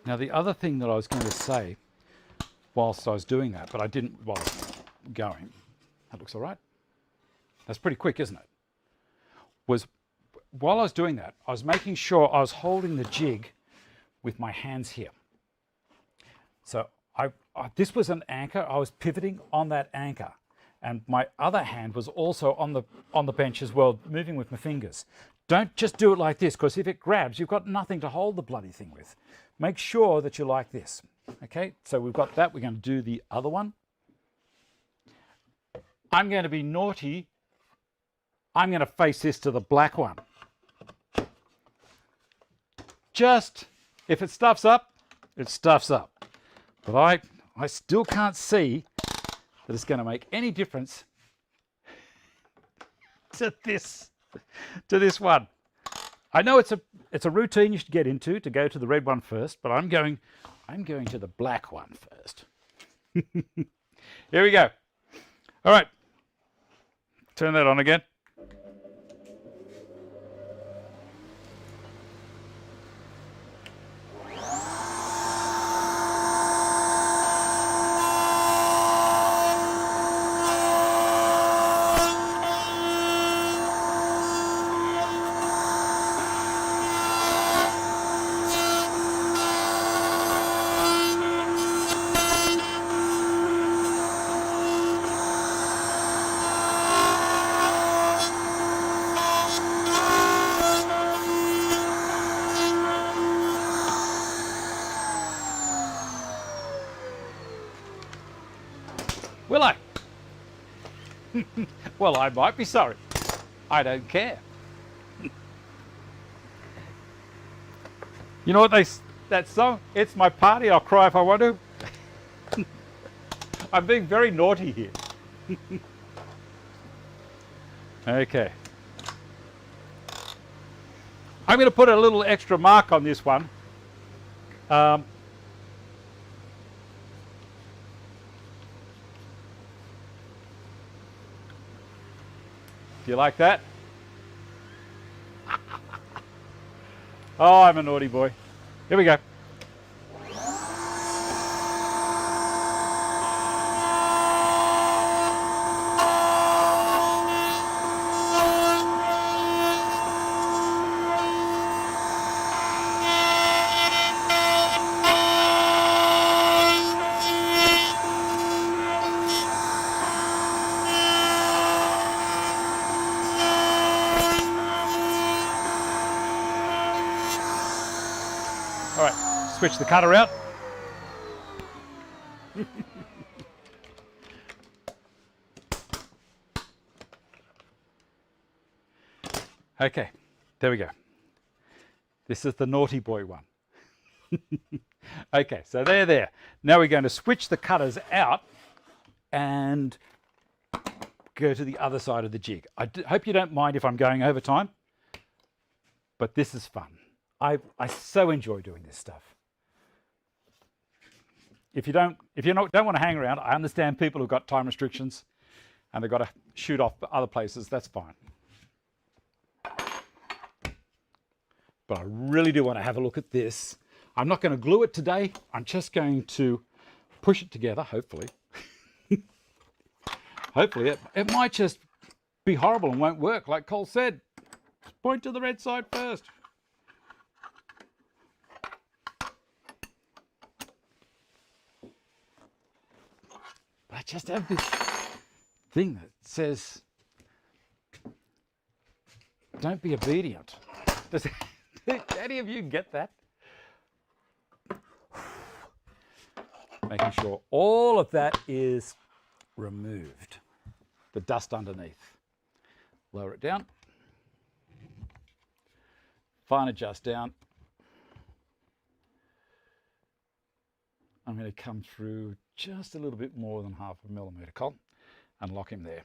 Now the other thing that I was going to say whilst I was doing that, but I didn't while I was going, that looks all right. That's pretty quick, isn't it? Was while I was doing that, I was making sure I was holding the jig with my hands here. So this was an anchor. I was pivoting on that anchor, and my other hand was also on the bench as well, moving with my fingers. Don't just do it like this, because if it grabs, you've got nothing to hold the bloody thing with. Make sure that you're like this. Okay, so we've got that. We're going to do the other one. I'm going to be naughty. I'm going to face this to the black one. Just, if it stuffs up, it stuffs up. But I still can't see that it's going to make any difference to this one. I know it's a routine you should get into to go to the red one first, but I'm going to the black one first. Here we go. All right. Turn that on again. Well, I might be sorry. I don't care. You know what that song? It's my party, I'll cry if I want to. I'm being very naughty here. Okay. I'm going to put a little extra mark on this one. Do you like that? Oh, I'm a naughty boy. Here we go. All right, switch the cutter out. Okay, there we go. This is the naughty boy one. Okay, so they're there. Now we're going to switch the cutters out and go to the other side of the jig. I hope you don't mind if I'm going over time, but this is fun. I so enjoy doing this stuff. If you don't want to hang around, I understand people who've got time restrictions and they've got to shoot off other places. That's fine. But I really do want to have a look at this. I'm not going to glue it today. I'm just going to push it together, hopefully. Hopefully it might just be horrible and won't work, like Cole said. Point to the red side first. I just have this thing that says, don't be obedient. Does any of you get that? Making sure all of that is removed. The dust underneath. Lower it down. Fine adjust down. I'm going to come through just a little bit more than 0.5 millimetre, Cole, and lock him there.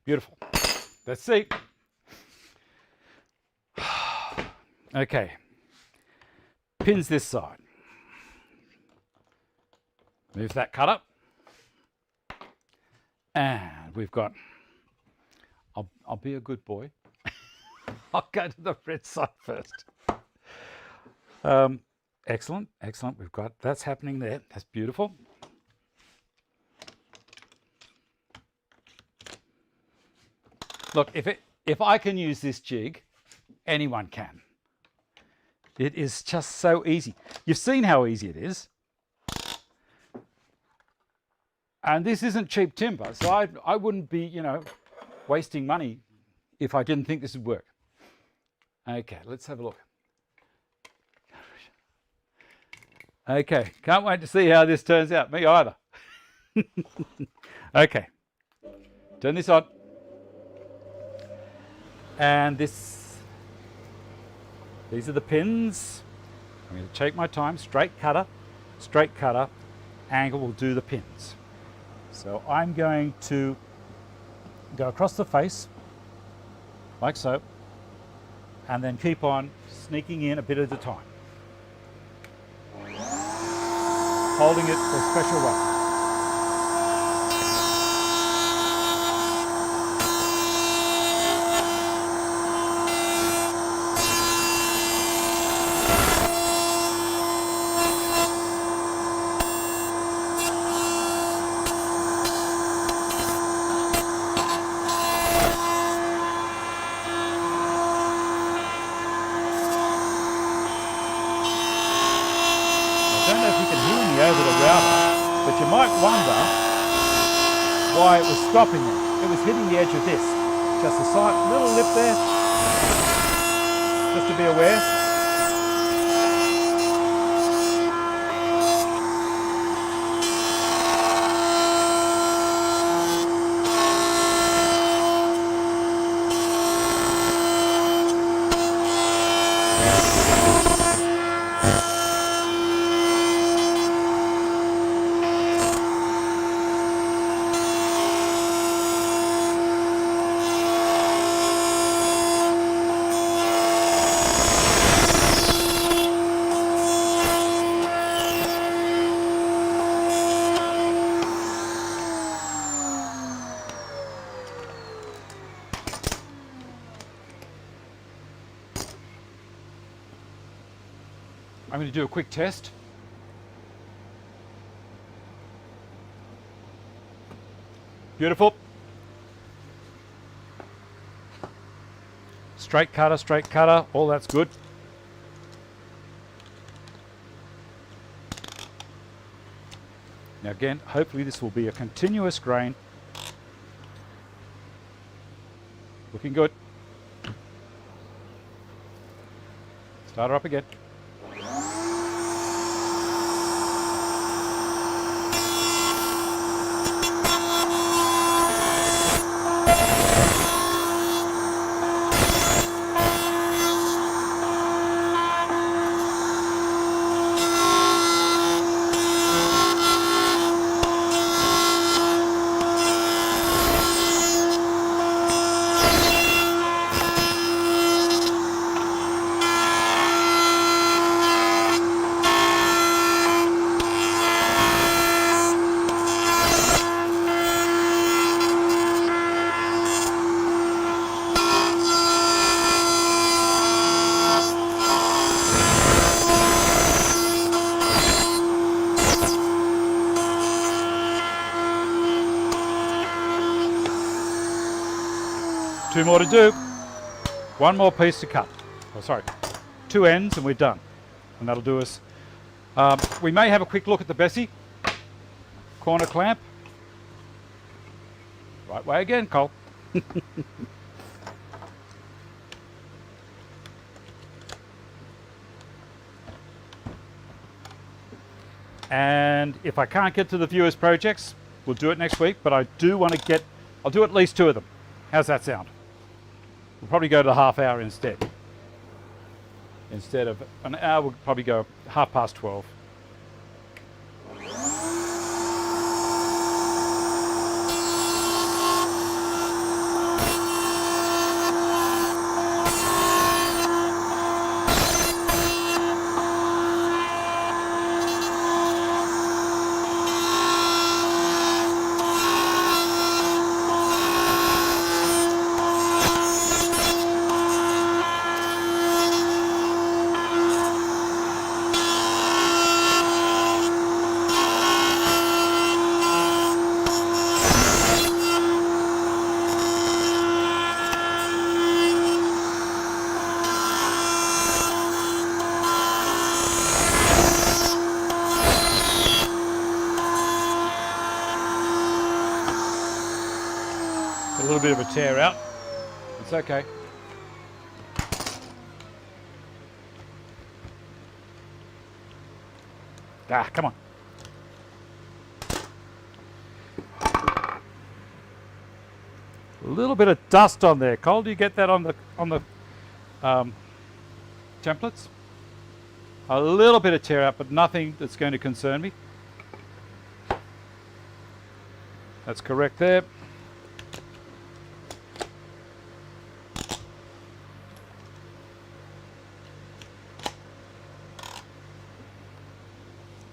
Beautiful. Let's see. Okay. Pins this side. Move that cut up. And we've got, I'll be a good boy. I'll go to the red side first. Excellent, excellent. We've got, that's happening there. That's beautiful. Look, if I can use this jig, anyone can. It is just so easy. You've seen how easy it is. And this isn't cheap timber, so I wouldn't be, wasting money if I didn't think this would work. Okay, let's have a look. Okay, can't wait to see how this turns out. Me either. Okay, turn this on. And these are the pins. I'm going to take my time, straight cutter, angle will do the pins. So I'm going to go across the face, like so, and then keep on sneaking in a bit at a time. Holding it for a special way. Why it was stopping it. It was hitting the edge of this. Just a slight little lip there. Just to be aware. I'm going to do a quick test. Beautiful. Straight cutter, all that's good. Now again, hopefully this will be a continuous grain. Looking good. Start her up again. Two more to do. One more piece to cut. Oh, sorry. Two ends and we're done. And that'll do us. We may have a quick look at the Bessey. Corner clamp. Right way again, Cole. And if I can't get to the viewers projects, we'll do it next week, but I do want to get, I'll do at least two of them. How's that sound? We'll probably go to the half hour instead. Instead of an hour, we'll probably go 12:30. A little bit of a tear out. It's okay. Ah, come on. A little bit of dust on there. Cole, do you get that on the templates? A little bit of tear out, but nothing that's going to concern me. That's correct there.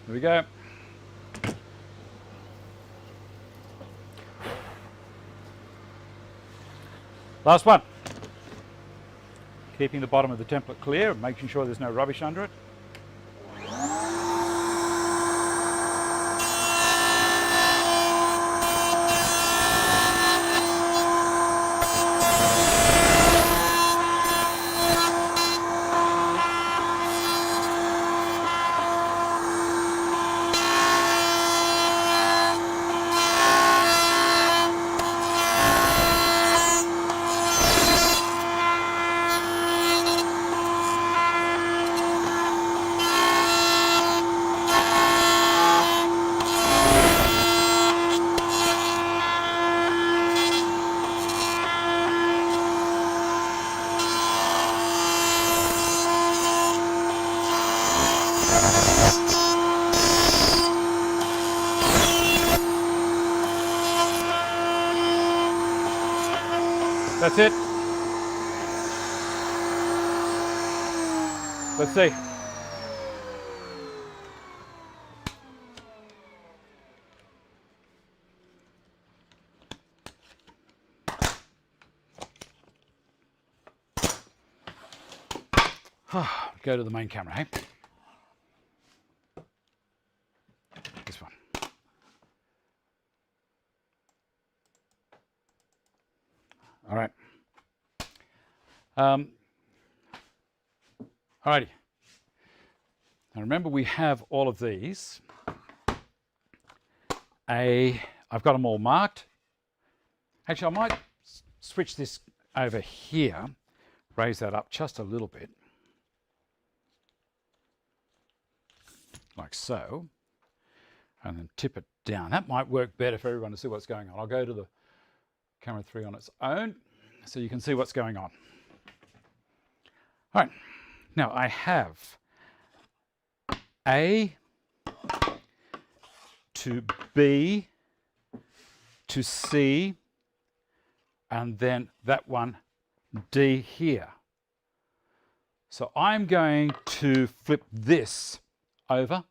There we go. Last one. Keeping the bottom of the template clear and making sure there's no rubbish under it. That's it. Let's see. Go to the main camera, hey? All right. Alrighty. Now remember, we have all of these. I've got them all marked. Actually, I might switch this over here, raise that up just a little bit, like so, and then tip it down. That might work better for everyone to see what's going on. I'll go to the camera 3 on its own so you can see what's going on. All right, now I have A to B to C, and then that one D here. So I'm going to flip this over,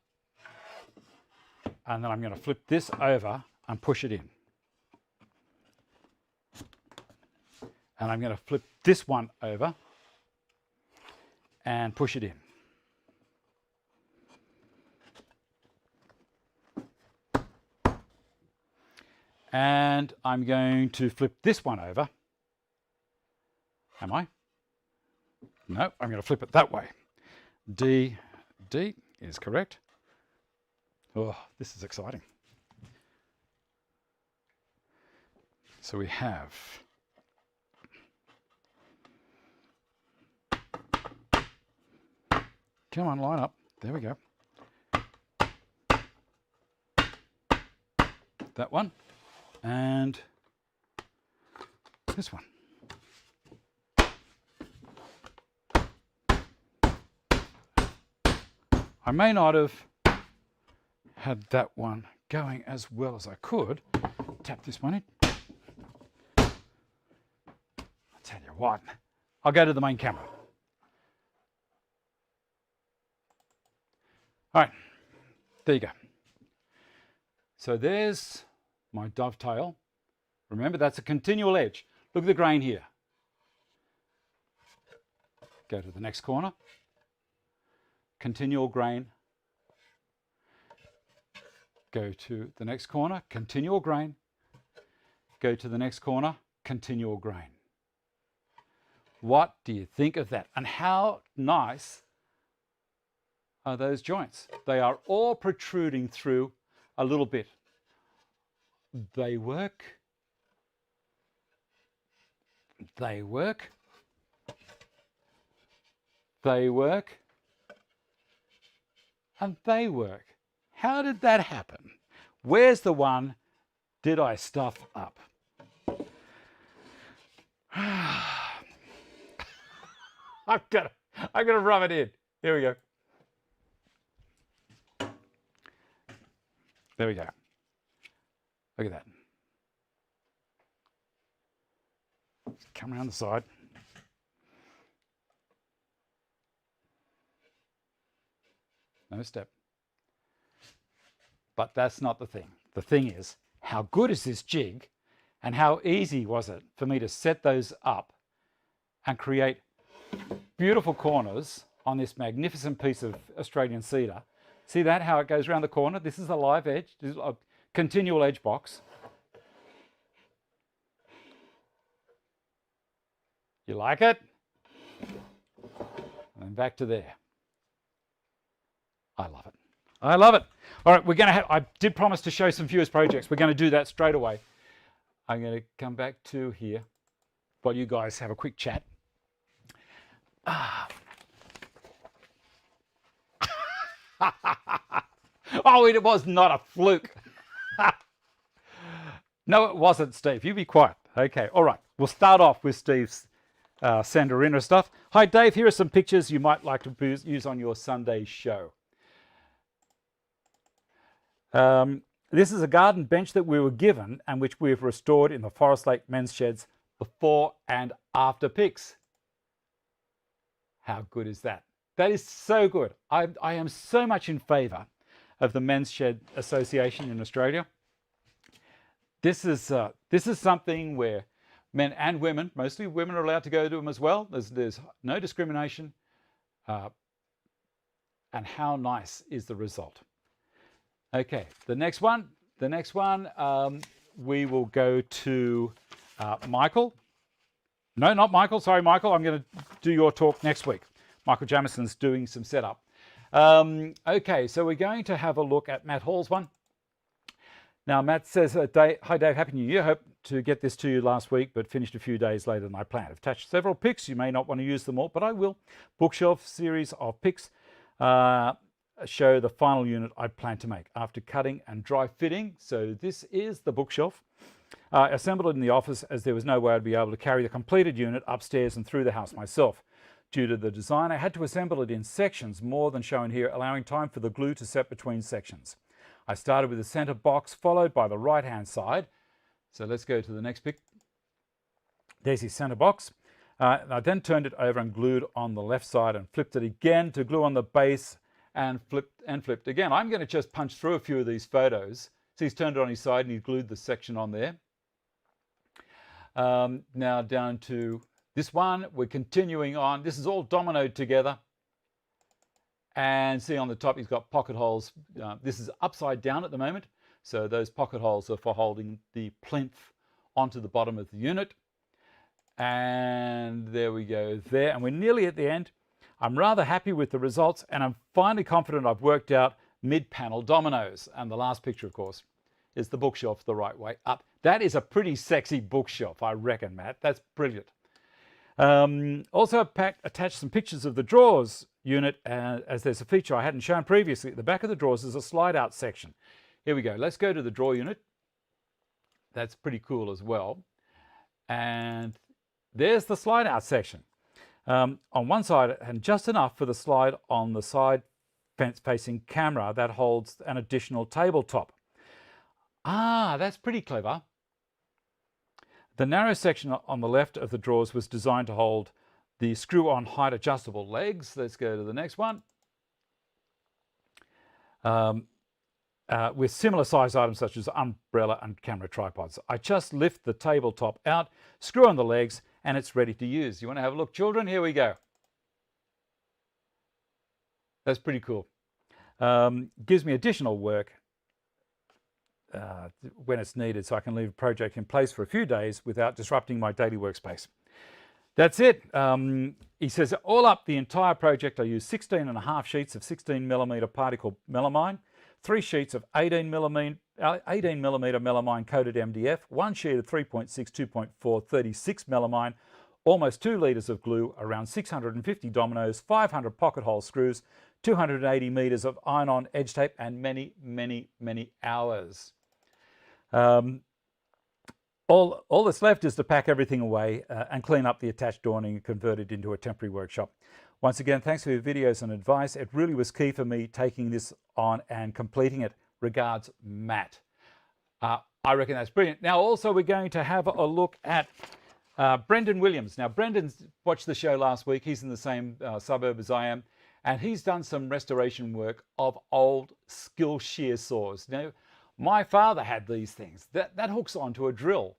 and then I'm going to flip this over and push it in. And I'm going to flip this one over and push it in. And I'm going to flip this one over. Am I? No, I'm going to flip it that way. D is correct. Oh, this is exciting. So we have come on, line up. There we go. That one. And this one. I may not have had that one going as well as I could. Tap this one in. I'll tell you what, I'll go to the main camera. All right, there you go. So there's my dovetail. Remember, that's a continual edge. Look at the grain here. Go to the next corner. Continual grain. Go to the next corner, continual grain. Go to the next corner, continual grain. What do you think of that? And how nice are those joints? They are all protruding through a little bit. They work. They work. They work. And they work. How did that happen? Where's the one did I stuff up? I've got to rub it in. Here we go. There we go. Look at that. Come around the side. No step. But that's not the thing. The thing is, how good is this jig, and how easy was it for me to set those up and create beautiful corners on this magnificent piece of Australian cedar. See that, how it goes around the corner? This is a live edge, this is a continual edge box. You like it? And then back to there. I love it. I love it. All right, we're going to have, I did promise to show some viewers projects. We're going to do that straight away. I'm going to come back to here while you guys have a quick chat. Oh, it was not a fluke. No, it wasn't, Steve. You be quiet. Okay, all right. We'll start off with Steve's Sandarina stuff. Hi, Dave. Here are some pictures you might like to use on your Sunday show. This is a garden bench that we were given and which we've restored in the Forest Lake men's sheds before and after pics. How good is that? That is so good. I am so much in favour of the Men's Shed Association in Australia. This is something where men and women, mostly women, are allowed to go to them as well. There's no discrimination. And how nice is the result? Okay, the next one, we will go to Michael. No, not Michael. Sorry, Michael. I'm going to do your talk next week. Michael Jamison's doing some setup. Okay, so we're going to have a look at Matt Hall's one. Now, Matt says, hi Dave, Happy New Year. Hope to get this to you last week, but finished a few days later than I planned. I've attached several pics. You may not want to use them all, but I will. Bookshelf series of pics show the final unit I plan to make after cutting and dry fitting. So this is the bookshelf. Assembled in the office as there was no way I'd be able to carry the completed unit upstairs and through the house myself. Due to the design, I had to assemble it in sections more than shown here, allowing time for the glue to set between sections. I started with the center box, followed by the right-hand side. So let's go to the next pic. There's his center box. I then turned it over and glued on the left side and flipped it again to glue on the base and flipped again. I'm going to just punch through a few of these photos. So he's turned it on his side and he glued the section on there. Now down to this one, we're continuing on. This is all dominoed together. And see on the top, he's got pocket holes. This is upside down at the moment. So those pocket holes are for holding the plinth onto the bottom of the unit. And there we go there. And we're nearly at the end. I'm rather happy with the results, and I'm finally confident I've worked out mid-panel dominoes. And the last picture, of course, is the bookshelf the right way up. That is a pretty sexy bookshelf, I reckon, Matt. That's brilliant. Also attached some pictures of the drawers unit, as there's a feature I hadn't shown previously. At the back of the drawers is a slide out section. Here we go. Let's go to the drawer unit. That's pretty cool as well. And there's the slide out section. On one side, and just enough for the slide on the side fence facing camera that holds an additional tabletop. Ah, that's pretty clever. The narrow section on the left of the drawers was designed to hold the screw-on height adjustable legs. Let's go to the next one. With similar size items such as umbrella and camera tripods. I just lift the tabletop out, screw on the legs, and it's ready to use. You want to have a look, children? Here we go. That's pretty cool. Gives me additional work when it's needed, so I can leave a project in place for a few days without disrupting my daily workspace. That's it. He says, all up the entire project, I used 16.5 sheets of 16mm particle melamine, 3 sheets of 18mm melamine coated MDF, 1 sheet of 3.6, 2.4, 36 melamine, almost 2 litres of glue, around 650 dominoes, 500 pocket hole screws, 280 metres of iron-on edge tape, and many, many, many hours. All that's left is to pack everything away and clean up the attached awning and convert it into a temporary workshop. Once again, thanks for your videos and advice. It really was key for me taking this on and completing it. Regards, Matt. I reckon that's brilliant. Now, also, we're going to have a look at Brendan Williams. Now, Brendan's watched the show last week. He's in the same suburb as I am. And he's done some restoration work of old skill shear saws. Now, my father had these things. That hooks onto a drill.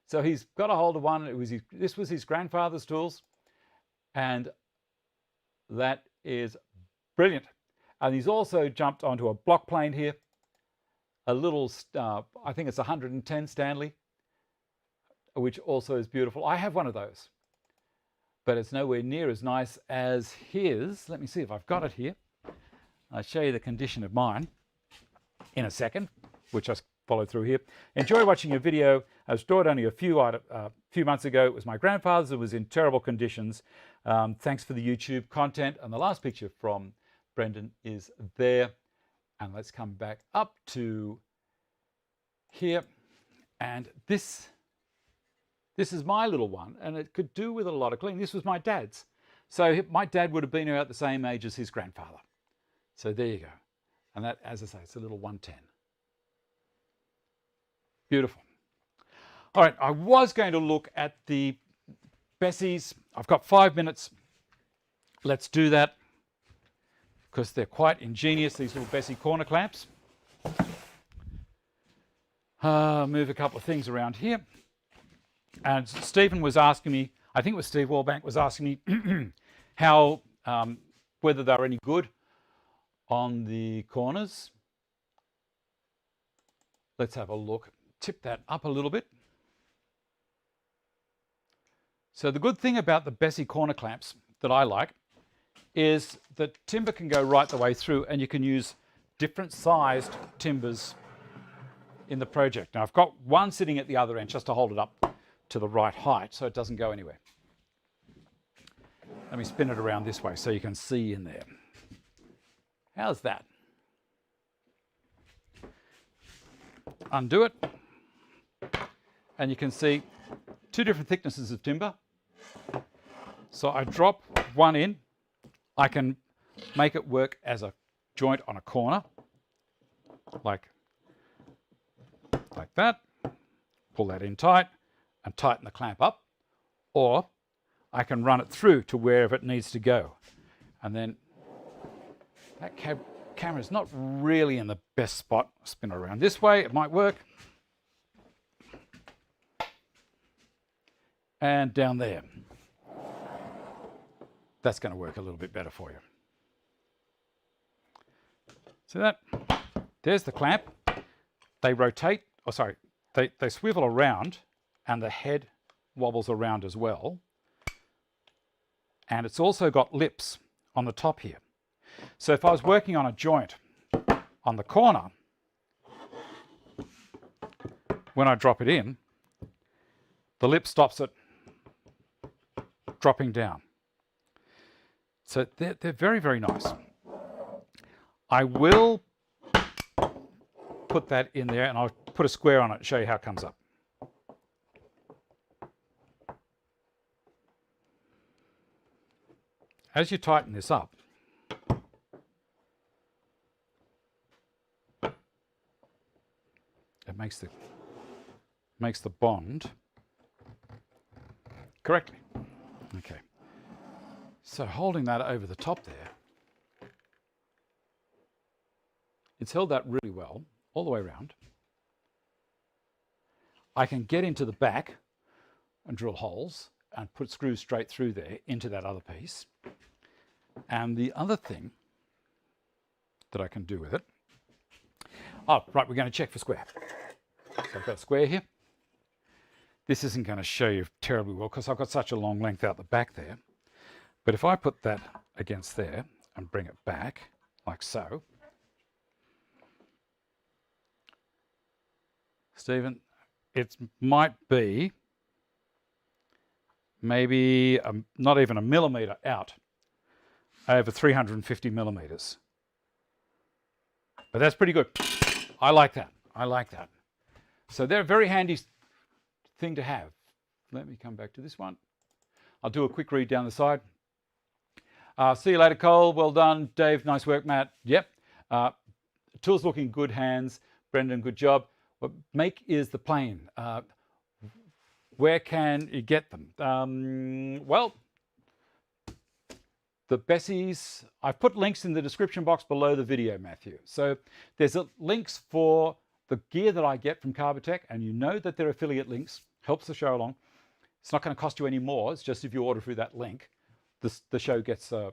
So he's got a hold of one. This was his grandfather's tools. And that is brilliant. And he's also jumped onto a block plane here. A little, I think it's 110 Stanley, which also is beautiful. I have one of those, but it's nowhere near as nice as his. Let me see if I've got it here. I'll show you the condition of mine in a second, which I followed through here. Enjoy watching your video. I was stored only a few months ago. It was my grandfather's. It was in terrible conditions. Thanks for the YouTube content. And the last picture from Brendan is there. And let's come back up to here. And this is my little one, and it could do with a lot of cleaning. This was my dad's. So my dad would have been about the same age as his grandfather. So there you go. And that, as I say, it's a little 110. Beautiful. All right, I was going to look at the Bessey's. I've got 5 minutes. Let's do that, because they're quite ingenious, these little Bessey corner clamps. Move a couple of things around here. And Stephen was asking me, I think it was Steve Wallbank was asking me how, whether they were any good on the corners. Let's have a look. Tip that up a little bit. So the good thing about the Bessey corner clamps that I like is that timber can go right the way through, and you can use different sized timbers in the project. Now I've got one sitting at the other end just to hold it up to the right height so it doesn't go anywhere. Let me spin it around this way so you can see in there. How's that? Undo it, and you can see two different thicknesses of timber. So I drop one in, I can make it work as a joint on a corner, like that, pull that in tight and tighten the clamp up, or I can run it through to wherever it needs to go. And then that camera's not really in the best spot. Spin it around this way, it might work. And down there. That's going to work a little bit better for you. See that? There's the clamp. They rotate, oh sorry, they swivel around and the head wobbles around as well. And it's also got lips on the top here. So if I was working on a joint on the corner, when I drop it in, the lip stops it dropping down. So they're very, very nice. I will put that in there and I'll put a square on it and show you how it comes up. As you tighten this up, it makes the bond correctly. Okay. So holding that over the top there, it's held that really well all the way around. I can get into the back and drill holes and put screws straight through there into that other piece. And the other thing that I can do with it, oh, right, we're going to check for square. So I've got a square here. This isn't going to show you terribly well because I've got such a long length out the back there. But if I put that against there and bring it back like so, Stephen, it might be maybe not even a millimetre out over 350 millimetres. But that's pretty good. I like that. I like that. So they're a very handy thing to have. Let me come back to this one. I'll do a quick read down the side. See you later, Cole. Well done. Dave, nice work, Matt. Yep. Tools looking good, hands. Brendan, good job. What make is the plane. Where can you get them? Well, the Besseys, I've put links in the description box below the video, Matthew. So there's links for the gear that I get from Carbotech, and you know that they're affiliate links. Helps the show along. It's not going to cost you any more. It's just if you order through that link, the show gets a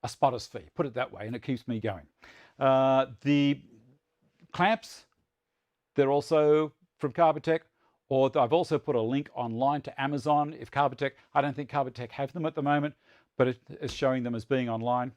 spotter's fee, put it that way, and it keeps me going. The clamps, they're also from Carbotech, or I've also put a link online to Amazon. If Carbotech, I don't think Carbotech have them at the moment, but it is showing them as being online.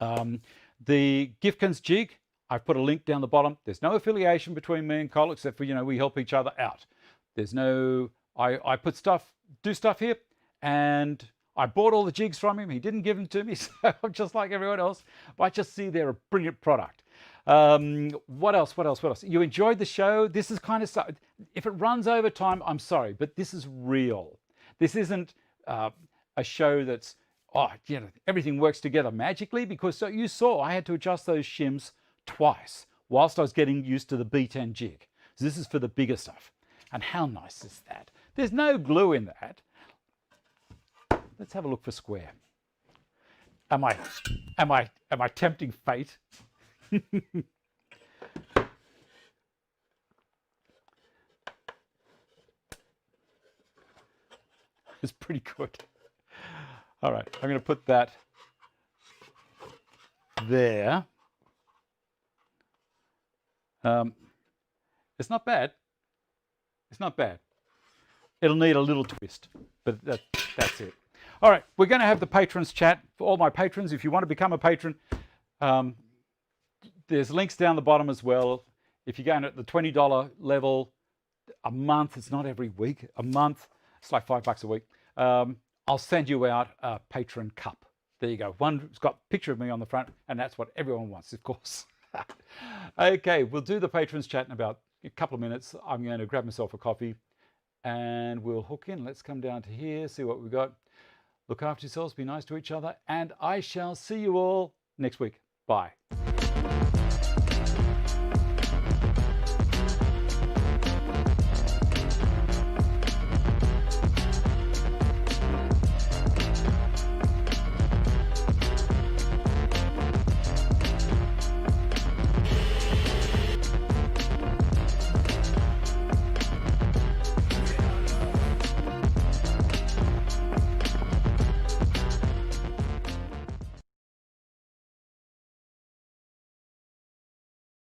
The Gifkins jig, I've put a link down the bottom. There's no affiliation between me and Cole, except for, you know, we help each other out. There's no, I put stuff, do stuff here, and I bought all the jigs from him. He didn't give them to me, so I'm just like everyone else. But I just see they're a brilliant product. What else? You enjoyed the show? This is kind of stuff. If it runs over time, I'm sorry, but this is real. This isn't a show that's, oh, you know, everything works together magically, because so you saw I had to adjust those shims twice whilst I was getting used to the B10 jig. So this is for the bigger stuff. And how nice is that? There's no glue in that. Let's have a look for square. Am I tempting fate? It's pretty good. All right, I'm going to put that there. It's not bad. It's not bad. It'll need a little twist, but that's it. All right, we're going to have the patrons chat. For all my patrons, if you want to become a patron, there's links down the bottom as well. If you're going at the $20 level a month, it's not every week, a month, it's like $5 a week. I'll send you out a patron cup. There you go. One's got a picture of me on the front, and that's what everyone wants, of course. Okay, we'll do the patrons chat in about a couple of minutes. I'm going to grab myself a coffee and we'll hook in. Let's come down to here, see what we've got. Look after yourselves, be nice to each other, and I shall see you all next week. Bye.